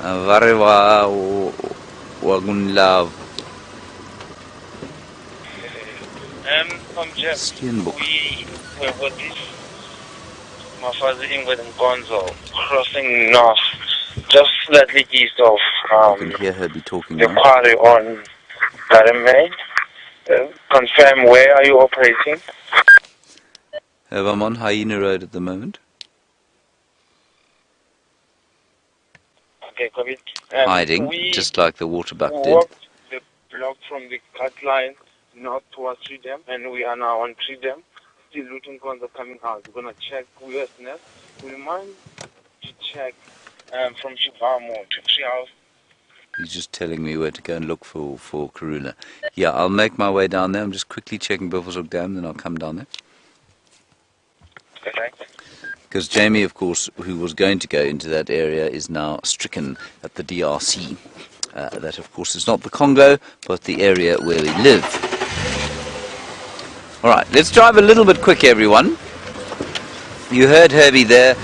[SPEAKER 3] Varewa wagunlav.
[SPEAKER 2] From Jeff, we were with this, my father Ingrid and Gonzo, crossing north, just slightly east of
[SPEAKER 3] I can hear her be talking
[SPEAKER 2] the
[SPEAKER 3] now.
[SPEAKER 2] quarry on Birmingham. Confirm, where are you operating?
[SPEAKER 3] I'm on Hyena Road at the moment.
[SPEAKER 2] Okay, copy.
[SPEAKER 3] Hiding, just like the waterbuck did.
[SPEAKER 2] Walked the block from the cut line north towards Freedom, and we are now on Freedom. Still looking for the coming out. We're gonna check Nest. We mind to check from Shibamo to Treehouse.
[SPEAKER 3] He's just telling me where to go and look for Karula. Yeah, I'll make my way down there. I'm just quickly checking Buffelshoek Dam, then I'll come down there.
[SPEAKER 2] Okay.
[SPEAKER 3] Because Jamie, of course, who was going to go into that area, is now stricken at the DRC. That, of course, is not the Congo, but the area where we live. All right, let's drive a little bit quick, everyone. You heard Herbie there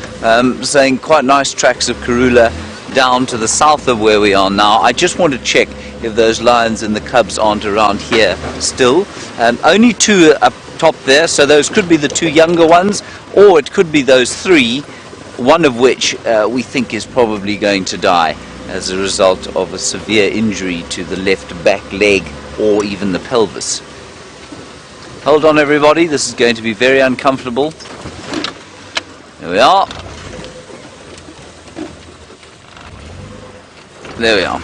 [SPEAKER 3] saying quite nice tracks of Karula down to the south of where we are now. I just want to check if those lions and the cubs aren't around here still. Only 2 up top there, so those could be the 2 younger ones, or it could be those 3, one of which we think is probably going to die as a result of a severe injury to the left back leg or even the pelvis. Hold on, everybody, this is going to be very uncomfortable. There we are. There we are.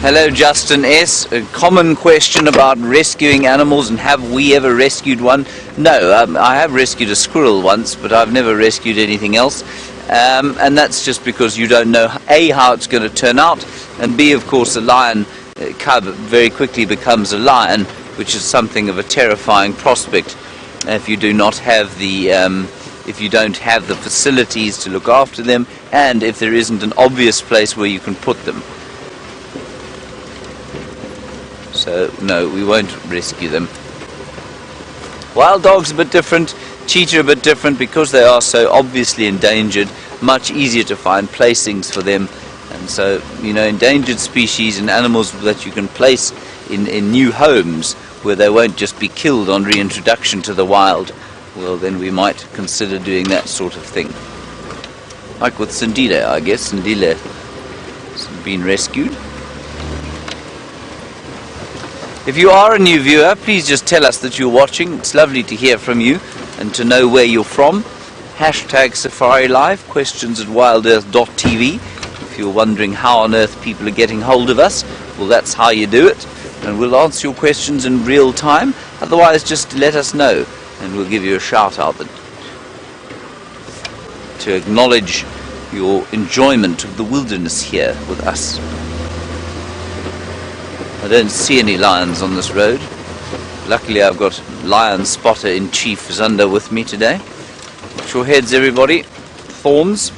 [SPEAKER 3] Hello, Justin S. A common question about rescuing animals, and have we ever rescued one? No, I have rescued a squirrel once, but I've never rescued anything else. And that's just because you don't know, A, how it's going to turn out, and B, of course, a lion cub very quickly becomes a lion, which is something of a terrifying prospect if you do not have the if you don't have the facilities to look after them, and if there isn't an obvious place where you can put them. So no, we won't rescue them. Wild dogs a bit different, cheetah a bit different, because they are so obviously endangered, much easier to find placings for them. And so, you know, endangered species and animals that you can place in new homes where they won't just be killed on reintroduction to the wild, well, then we might consider doing that sort of thing. Like with Sindile, I guess. Sindile has been rescued. If you are a new viewer, please just tell us that you're watching. It's lovely to hear from you and to know where you're from. #Safari Live, questions at WildEarthTV. If you're wondering how on earth people are getting hold of us, well, that's how you do it. And we'll answer your questions in real time. Otherwise, just let us know, and we'll give you a shout out to acknowledge your enjoyment of the wilderness here with us. I don't see any lions on this road. Luckily, I've got Lion Spotter in Chief Zunda with me today. Watch your heads, everybody. Thorns.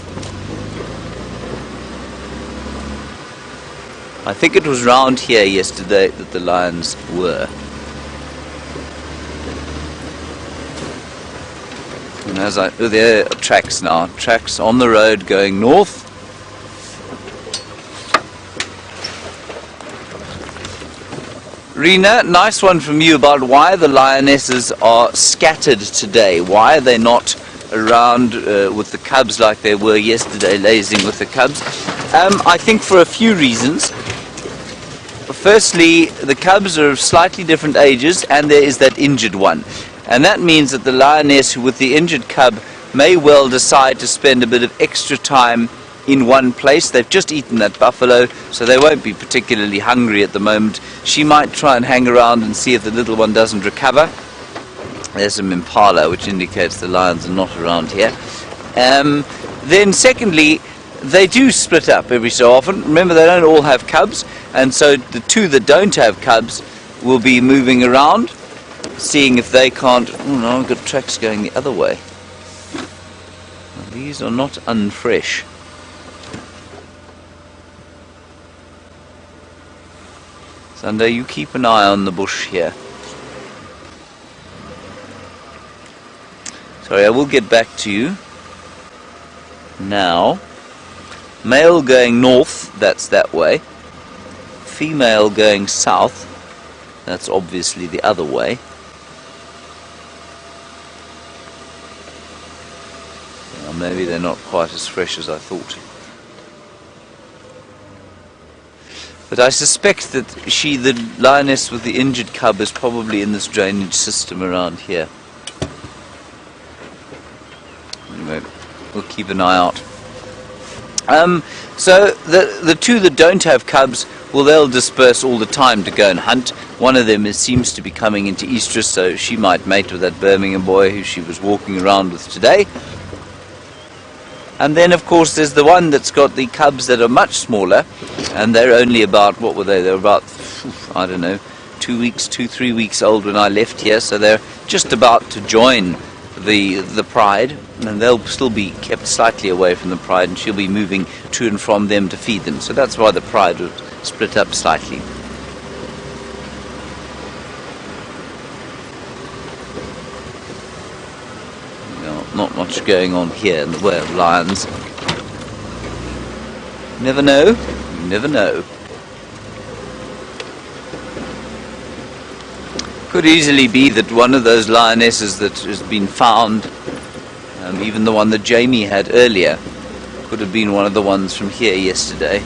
[SPEAKER 3] I think it was round here yesterday that the lions were. And as there are tracks now. Tracks on the road going north. Rena, nice one from you about why the lionesses are scattered today. Why are they not around with the cubs like they were yesterday, lazing with the cubs? I think for a few reasons. Firstly, the cubs are of slightly different ages, and there is that injured one. And that means that the lioness with the injured cub may well decide to spend a bit of extra time in one place. They've just eaten that buffalo, so they won't be particularly hungry at the moment. She might try and hang around and see if the little one doesn't recover. There's some impala, which indicates the lions are not around here. Then secondly, they do split up every so often. Remember, they don't all have cubs, and so the two that don't have cubs will be moving around, seeing if they can't... Oh no, I've got tracks going the other way. Now, these are not unfresh. Sunday, you keep an eye on the bush here. Sorry, I will get back to you. Now, male going north, that's that way. Female going south, that's obviously the other way. Well, maybe they're not quite as fresh as I thought. But I suspect that the lioness with the injured cub, is probably in this drainage system around here. Anyway, we'll keep an eye out. So the two that don't have cubs, well, they'll disperse all the time to go and hunt. One of them seems to be coming into estrus, so she might mate with that Birmingham boy who she was walking around with today. And then, of course, there's the one that's got the cubs that are much smaller, and they're only about, what were they? They were about, I don't know, 3 weeks old when I left here, so they're just about to join the pride, and they'll still be kept slightly away from the pride, and she'll be moving to and from them to feed them. So that's why the pride would split up slightly. Not much going on here in the way of lions. Never know, you never know. Could easily be that one of those lionesses that has been found, even the one that Jamie had earlier, could have been one of the ones from here yesterday.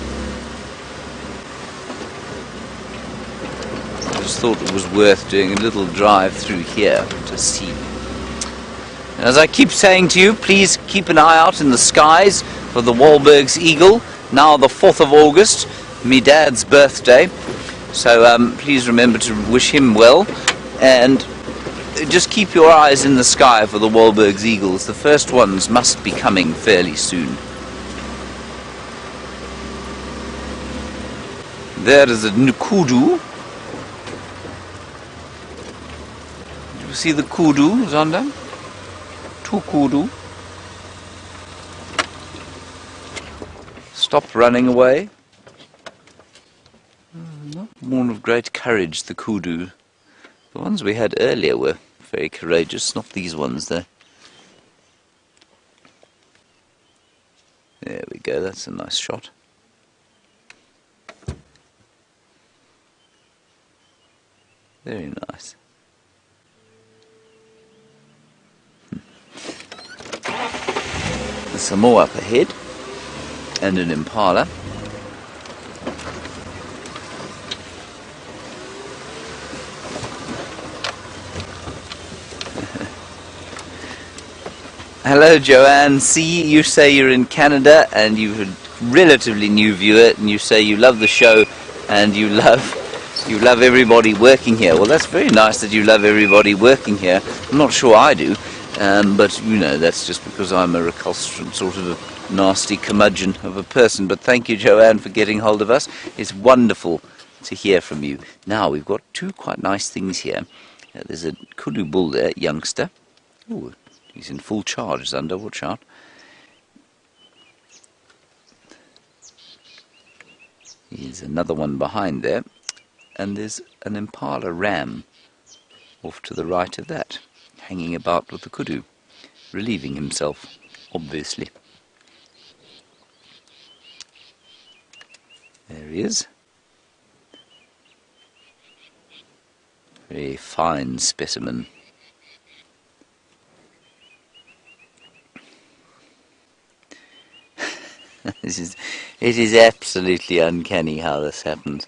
[SPEAKER 3] I just thought it was worth doing a little drive through here to see. As I keep saying to you, please keep an eye out in the skies for the Wahlberg's eagle. Now the 4th of August, me dad's birthday. So please remember to wish him well. And just keep your eyes in the sky for the Wahlberg's eagles. The first ones must be coming fairly soon. There is a kudu. Do you see the kudu, Zonda? Two kudu. Stop running away. Not one of great courage, the kudu. The ones we had earlier were very courageous, not these ones though. There we go, that's a nice shot. Very nice. There's some more up ahead, and an impala. Hello Joanne, see, you say you're in Canada and you had relatively new viewer, and you say you love the show and you love everybody working here. Well, that's very nice that you love everybody working here. I'm not sure I do, but you know, that's just because I'm a recalcitrant sort of a nasty curmudgeon of a person. But thank you, Joanne, for getting hold of us. It's wonderful to hear from you. Now, we've got two quite nice things here. There's a kudu bull there, youngster. Ooh, he's in full charge, Zander, watch out. Here's another one behind there. And there's an impala ram off to the right of that, hanging about with the kudu, relieving himself, obviously. There he is. Very fine specimen. It is absolutely uncanny how this happens.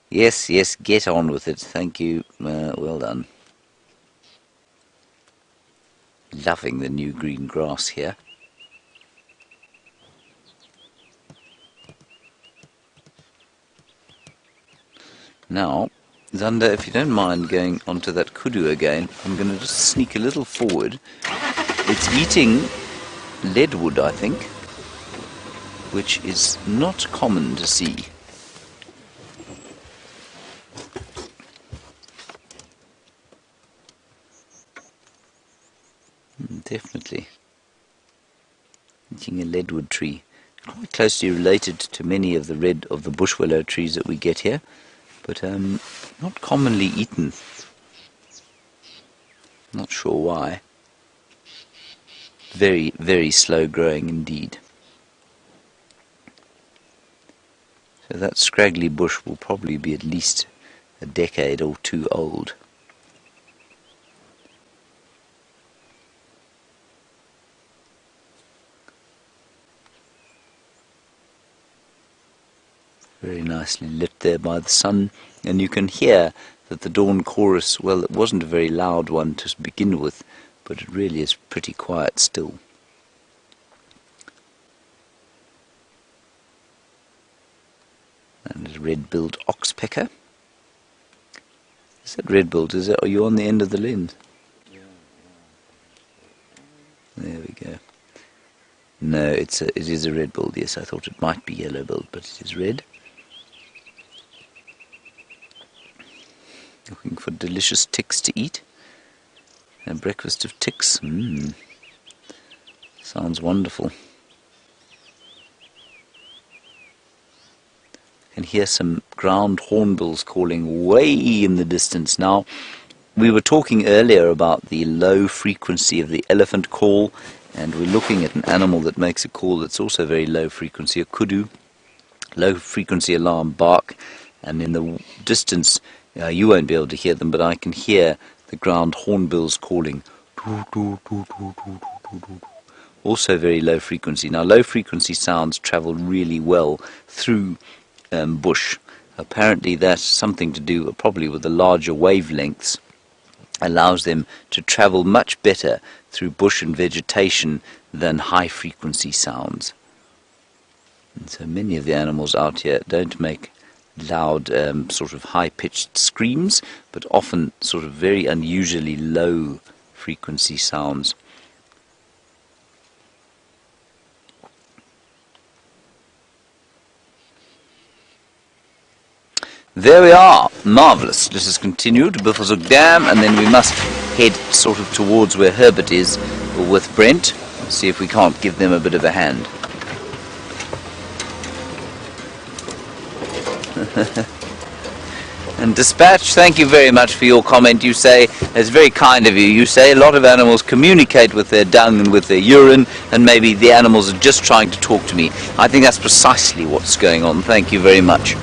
[SPEAKER 3] Yes, yes, get on with it. Thank you. Well done. Loving the new green grass here. Now, Zander, if you don't mind going onto that kudu again, I'm going to just sneak a little forward. It's eating leadwood, I think, which is not common to see. Definitely. Eating a leadwood tree. Quite closely related to many of the bush willow trees that we get here, but not commonly eaten. Not sure why. Very, very slow growing indeed. So that scraggly bush will probably be at least a decade or two old. Very nicely lit there by the sun, and you can hear that the dawn chorus, well, it wasn't a very loud one to begin with, but it really is pretty quiet still. And a red-billed oxpecker. Is that red-billed? Is it? Are you on the end of the lens? There we go. No, it is a red-billed. Yes, I thought it might be yellow-billed, but it is red. Looking for delicious ticks to eat. A breakfast of ticks. Sounds wonderful. Can hear some ground hornbills calling way in the distance. Now, we were talking earlier about the low frequency of the elephant call, and we're looking at an animal that makes a call that's also very low frequency, a kudu. Low frequency alarm bark, and in the distance you won't be able to hear them, but I can hear the ground hornbills calling. Also very low frequency. Now, low frequency sounds travel really well through bush. Apparently that's something to do probably with the larger wavelengths, allows them to travel much better through bush and vegetation than high frequency sounds. And so many of the animals out here don't make loud sort of high-pitched screams, but often sort of very unusually low frequency sounds. There we are, marvellous. Let us continue to Buffelshoek Dam, and then we must head sort of towards where Herbert is, or with Brent, and see if we can't give them a bit of a hand. And Dispatch, thank you very much for your comment. You say, it's very kind of you, you say a lot of animals communicate with their dung and with their urine, and maybe the animals are just trying to talk to me. I think that's precisely what's going on. Thank you very much.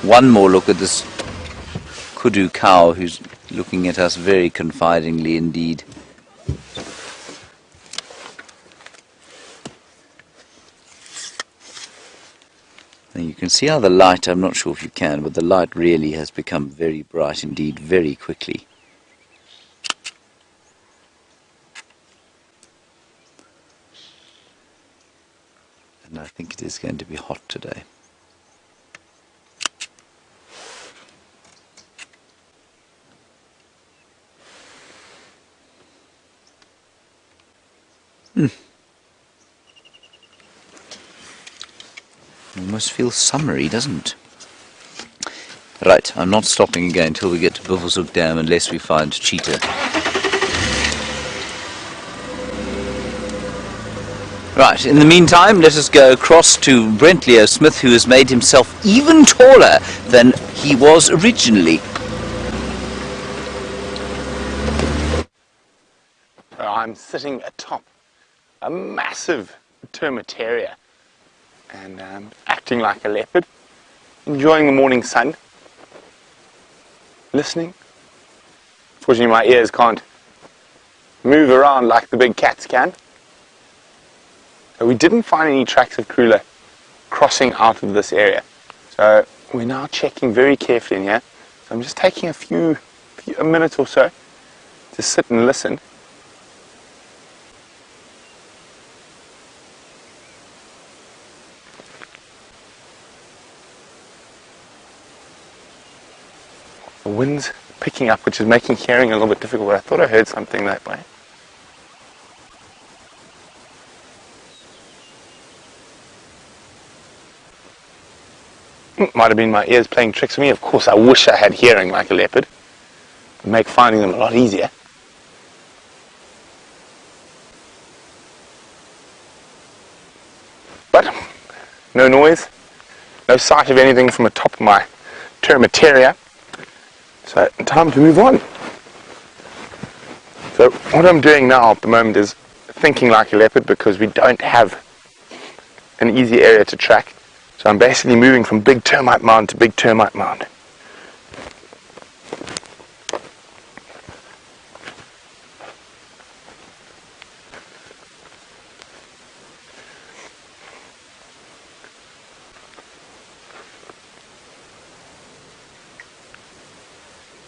[SPEAKER 3] One more look at this kudu cow who's looking at us very confidingly indeed. And you can can see how the light, I'm not sure if you can, but the light really has become very bright indeed very quickly. And I think it is going to be hot today. Almost feels summery, doesn't it? Right, I'm not stopping again until we get to Buffelshoek Dam unless we find Cheetah. Right, in the meantime, let us go across to Brent Leo Smith, who has made himself even taller than he was originally.
[SPEAKER 4] I'm sitting atop a massive termitaria and acting like a leopard, enjoying the morning sun, listening. Fortunately, my ears can't move around like the big cats can. So we didn't find any tracks of Karula crossing out of this area. So we're now checking very carefully in here. So I'm just taking a minute or so to sit and listen. The wind's picking up, which is making hearing a little bit difficult, but I thought I heard something that way. Might have been my ears playing tricks on me. Of course, I wish I had hearing like a leopard. It would make finding them a lot easier. But no noise, no sight of anything from atop of my termitaria. So time to move on. So what I'm doing now at the moment is thinking like a leopard because we don't have an easy area to track. So I'm basically moving from big termite mound to big termite mound.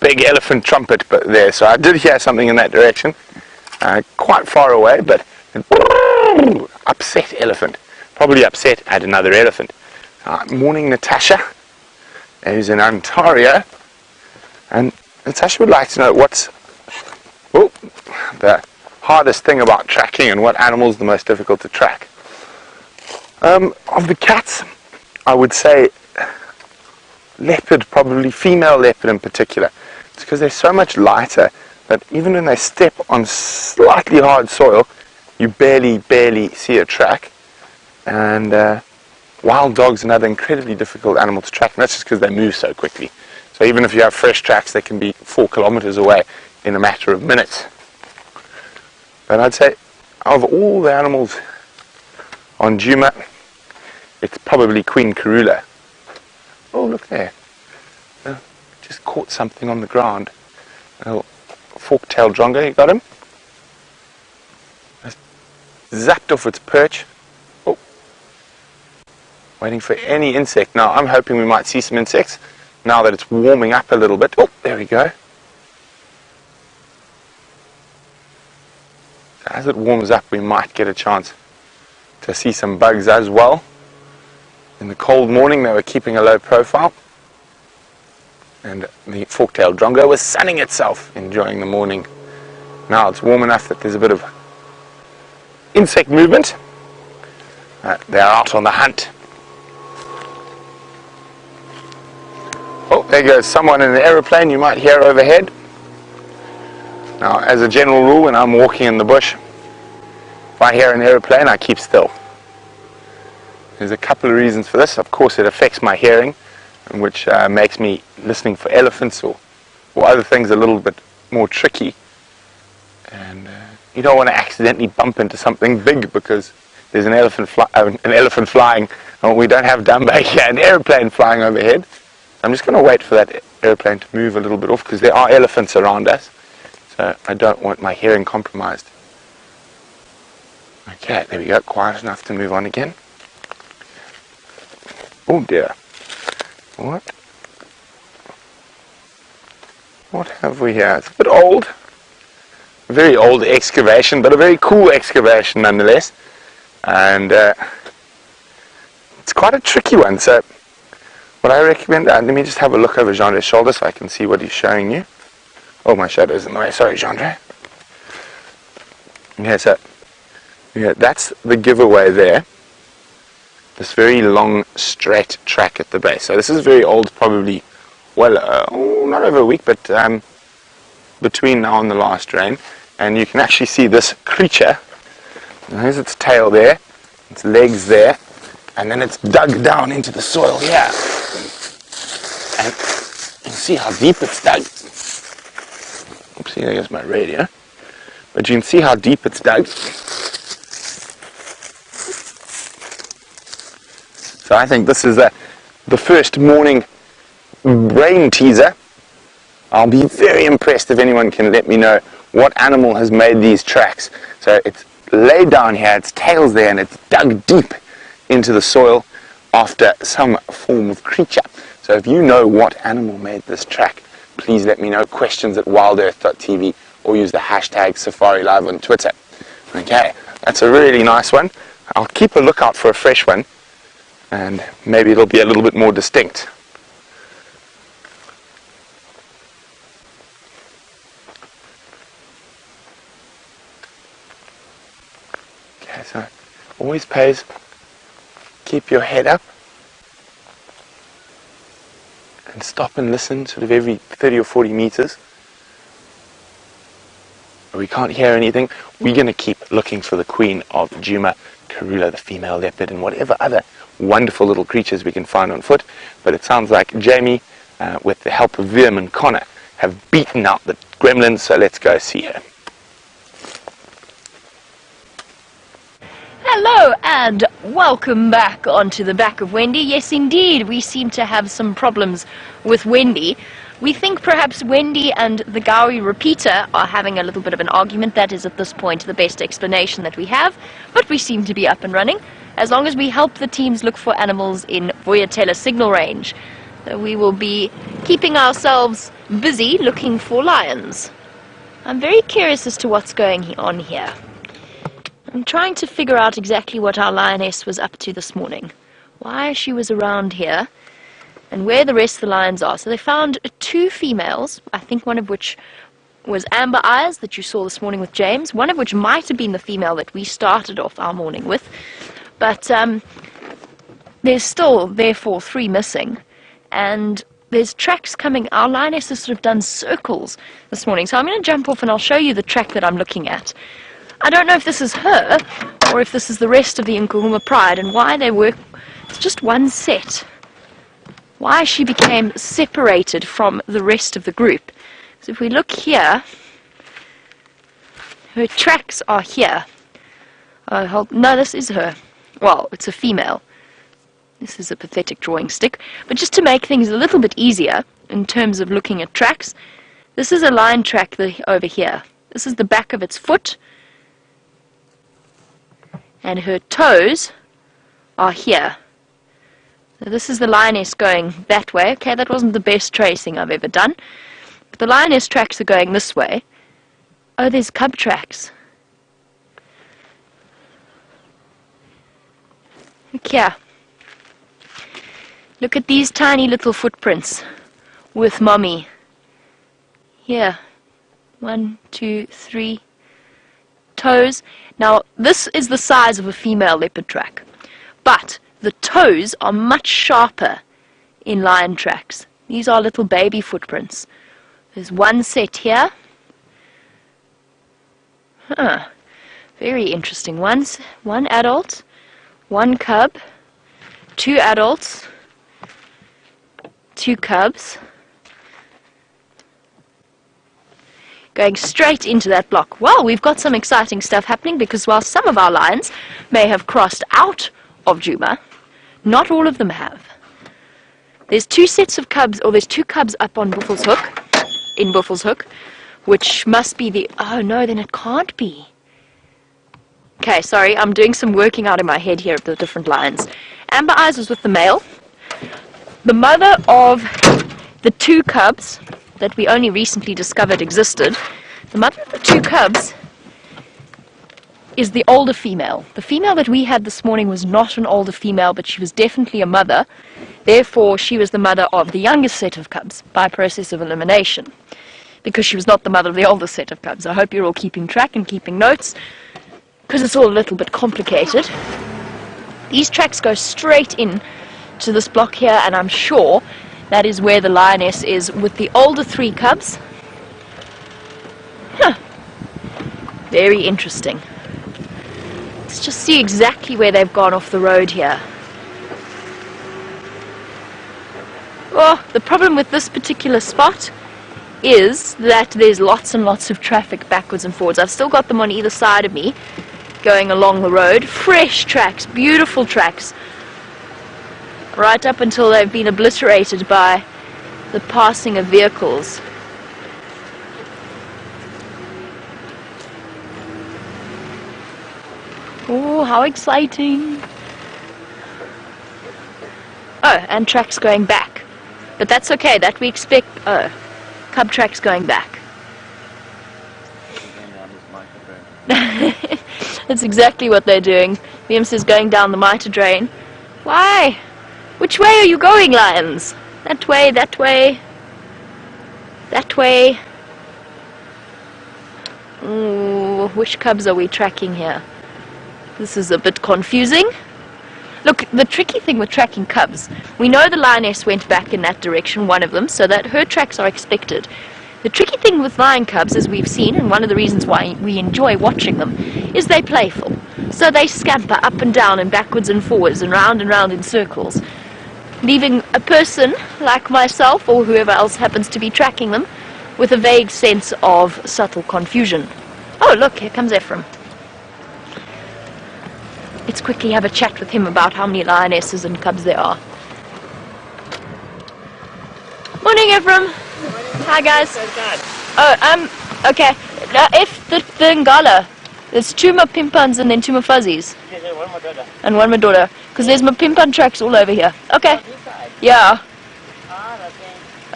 [SPEAKER 4] Big elephant trumpet but there, so I did hear something in that direction, quite far away, but upset elephant, probably upset at another elephant. Morning Natasha, who's in Ontario, and Natasha would like to know what's the hardest thing about tracking and what animal is the most difficult to track. Of the cats, I would say leopard, probably female leopard in particular. It's because they're so much lighter that even when they step on slightly hard soil, you barely see a track. And wild dogs are another incredibly difficult animal to track, and that's just because they move so quickly. So even if you have fresh tracks, they can be 4 kilometers away in a matter of minutes. But I'd say of all the animals on Djuma, it's probably Queen Karula. Oh, look there. Just caught something on the ground. A little fork-tailed drongo, you got him? Zapped off its perch. Oh. Waiting for any insect. Now, I'm hoping we might see some insects now that it's warming up a little bit. Oh, there we go. As it warms up, we might get a chance to see some bugs as well. In the cold morning, they were keeping a low profile. And the fork-tailed drongo was sunning itself, enjoying the morning. Now it's warm enough that there's a bit of insect movement. They're out on the hunt. Oh, there goes someone in an aeroplane you might hear overhead. Now, as a general rule, when I'm walking in the bush, if I hear an aeroplane, I keep still. There's a couple of reasons for this. Of course, it affects my hearing, which makes me listening for elephants or other things a little bit more tricky. And you don't want to accidentally bump into something big because there's an elephant flying, and we don't have Dumbo here, an airplane flying overhead. I'm just going to wait for that airplane to move a little bit off because there are elephants around us, so I don't want my hearing compromised. Okay, there we go, quiet enough to move on again. Oh dear, What have we here? It's a bit old. A very old excavation, but a very cool excavation nonetheless. And it's quite a tricky one. So what I recommend, let me just have a look over Jean's shoulder so I can see what he's showing you. Oh, my shadow's in the way. Sorry, Jean. Okay, so yeah, that's the giveaway there. This very long, straight track at the base. So this is very old, probably, well, not over a week, but between now and the last rain. And you can actually see this creature. There's its tail there, its legs there, and then it's dug down into the soil here. And you can see how deep it's dug. Oops, there goes my radio. But you can see how deep it's dug. So I think this is the first morning rain teaser. I'll be very impressed if anyone can let me know what animal has made these tracks. So it's laid down here, its tail's there, and it's dug deep into the soil after some form of creature. So if you know what animal made this track, please let me know. Questions at WildEarthTV or use the hashtag SafariLive on Twitter. Okay, that's a really nice one. I'll keep a lookout for a fresh one, and maybe it'll be a little bit more distinct. Okay, so always pays, keep your head up and stop and listen sort of every 30 or 40 meters. We can't hear anything. We're going to keep looking for the queen of Djuma, Karula, the female leopard, and whatever other wonderful little creatures we can find on foot. But it sounds like Jamie, with the help of Viam and Connor, have beaten out the gremlins, so let's go see her.
[SPEAKER 1] Hello and welcome back onto the back of Wendy. Yes, indeed, we seem to have some problems with Wendy. We think perhaps Wendy and the Gawi repeater are having a little bit of an argument. That is at this point the best explanation that we have, but we seem to be up and running as long as we help the teams look for animals in Voyatella signal range. So we will be keeping ourselves busy looking for lions. I'm very curious as to what's going on here. I'm trying to figure out exactly what our lioness was up to this morning, why she was around here, and where the rest of the lions are. So they found 2 females, I think one of which was Amber Eyes that you saw this morning with James, one of which might have been the female that we started off our morning with, but there's still, therefore, 3 missing, and there's tracks coming. Our lioness has sort of done circles this morning, so I'm going to jump off and I'll show you the track that I'm looking at. I don't know if this is her, or if this is the rest of the Nkuhuma pride, and why they work, it's just one set. Why she became separated from the rest of the group. So if we look here, her tracks are here. No, this is her. Well, it's a female. This is a pathetic drawing stick. But just to make things a little bit easier in terms of looking at tracks, this is a lion track over here. This is the back of its foot. And her toes are here. So this is the lioness going that way. Okay, that wasn't the best tracing I've ever done. But the lioness tracks are going this way. Oh, there's cub tracks. Look here. Look at these tiny little footprints with mommy. Here. 1, 2, 3 toes. Now, this is the size of a female leopard track. But the toes are much sharper in lion tracks. These are little baby footprints. There's one set here. Very interesting. One adult, 1 cub, 2 adults, 2 cubs. Going straight into that block. Well, we've got some exciting stuff happening, because while some of our lions may have crossed out of Djuma, not all of them have. There's 2 sets of cubs, or there's 2 cubs up on Buffel's Hook, in Buffel's Hook, which must be the, oh no, then it can't be. Okay, sorry, I'm doing some working out in my head here of the different lions. Amber Eyes was with the male. The mother of the 2 cubs that we only recently discovered existed, the mother of the 2 cubs is the older female. The female that we had this morning was not an older female, but she was definitely a mother. Therefore, she was the mother of the youngest set of cubs by process of elimination, because she was not the mother of the oldest set of cubs. I hope you're all keeping track and keeping notes, because it's all a little bit complicated. These tracks go straight in to this block here, and I'm sure that is where the lioness is with the older 3 cubs. Huh. Very interesting. Let's just see exactly where they've gone off the road here. Oh, the problem with this particular spot is that there's lots and lots of traffic backwards and forwards. I've still got them on either side of me going along the road. Fresh tracks, beautiful tracks, right up until they've been obliterated by the passing of vehicles. Oh, how exciting. Oh, and tracks going back. But that's okay, that we expect. Oh, cub tracks going back. That's exactly what they're doing. Liam says going down the mitre drain. Why? Which way are you going, lions? That way, that way. That way. Ooh, which cubs are we tracking here? This is a bit confusing. Look, the tricky thing with tracking cubs, we know the lioness went back in that direction, one of them, so that her tracks are expected. The tricky thing with lion cubs, as we've seen, and one of the reasons why we enjoy watching them, is they're playful. So they scamper up and down and backwards and forwards and round in circles, leaving a person like myself or whoever else happens to be tracking them with a vague sense of subtle confusion. Oh, look, here comes Ephraim. Let's quickly have a chat with him about how many lionesses and cubs there are. Morning, Ephraim. Hi, guys. Oh, okay. If the Ngala, there's 2 Mapimpans and then 2 Mafuzzies. And 1 Madora. Because there's Mapimpan tracks all over here. Okay. Yeah.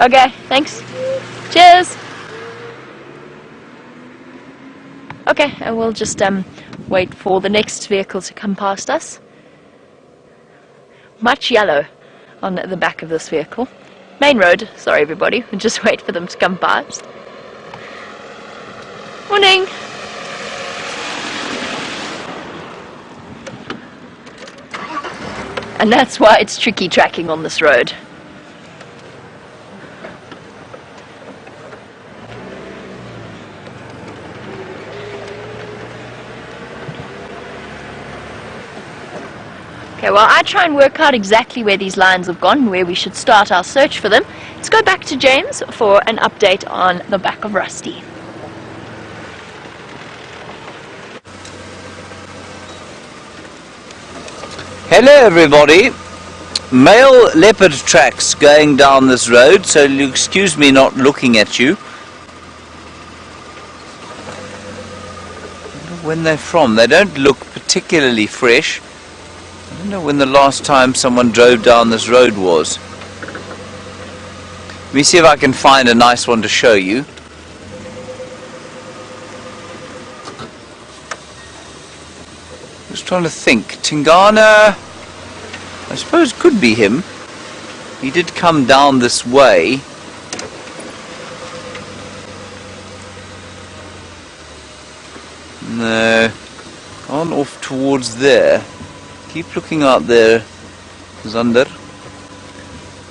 [SPEAKER 1] Okay, thanks. Cheers. Okay, and we'll just wait for the next vehicle to come past us. Much yellow on the back of this vehicle. Main road, sorry everybody, we'll just wait for them to come past. Morning! And that's why it's tricky tracking on this road. Okay, well, I try and work out exactly where these lions have gone, where we should start our search for them. Let's go back to James for an update on the back of Rusty.
[SPEAKER 3] Hello everybody. Male leopard tracks going down this road, so you excuse me not looking at you. I don't know when they're from. They don't look particularly fresh. I don't know when the last time someone drove down this road was. Let me see if I can find a nice one to show you. Just trying to think. Tingana, I suppose could be him. He did come down this way. No, on off towards there. Keep looking out there, Zander.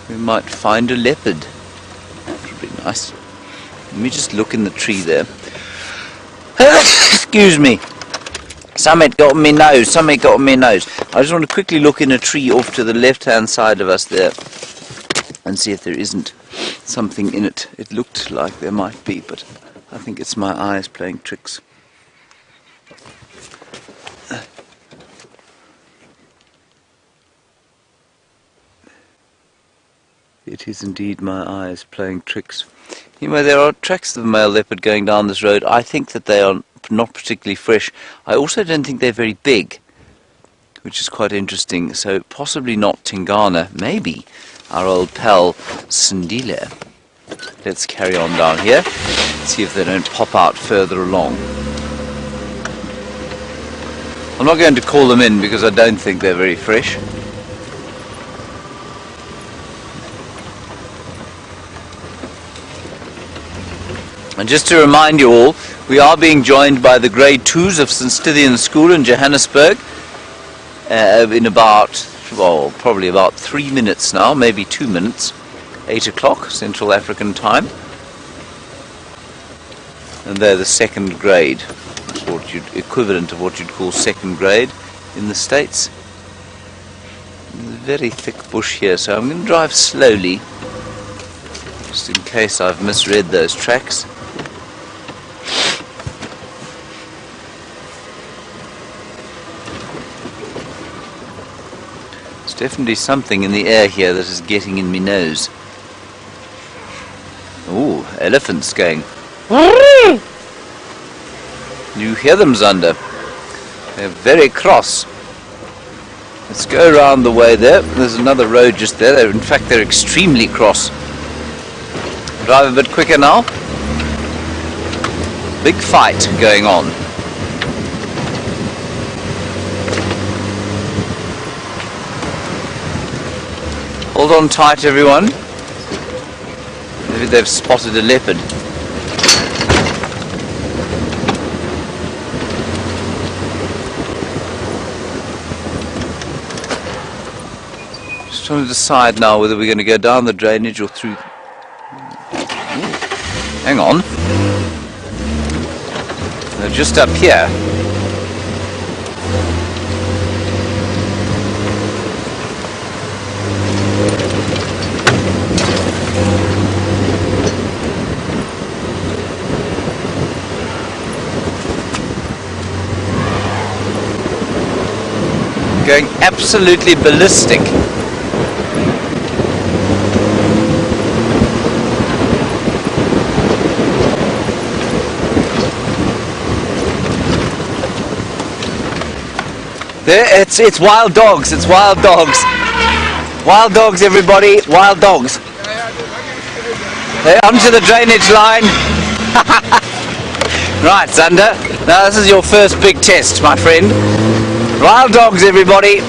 [SPEAKER 3] We might find a leopard. That would be nice. Let me just look in the tree there. Excuse me. Something got on my nose. Something got on my nose. I just want to quickly look in a tree off to the left-hand side of us there and see if there isn't something in it. It looked like there might be, but I think it's my eyes playing tricks. It is indeed my eyes playing tricks. Anyway, there are tracks of the male leopard going down this road. I think that they are not particularly fresh. I also don't think they're very big, which is quite interesting. So possibly not Tingana, maybe. our old pal Sindile. Let's carry on down here, see if they don't pop out further along. I'm not going to call them in because I don't think they're very fresh. And just to remind you all, we are being joined by the grade 2s of St. Stithian School in Johannesburg in about, well, probably about 3 minutes now, maybe 2 minutes, 8 o'clock Central African time. And they're the second grade, equivalent of what you'd call second grade in the States. There's a very thick bush here, so I'm going to drive slowly, just in case I've misread those tracks. Definitely something in the air here that is getting in my nose. Ooh, elephants going. You hear them, Zander? They're very cross. Let's go around the way there. There's another road just there. In fact, they're extremely cross. Drive a bit quicker now. Big fight going on. Hold on tight, everyone. Maybe they've spotted a leopard. Just trying to decide now whether we're going to go down the drainage or through. Hang on. They're just up here. Going absolutely ballistic. There, it's wild dogs. It's wild dogs. Wild dogs, everybody. Wild dogs. They're onto the drainage line. Right, Zander. Now this is your first big test, my friend. Wild dogs, everybody.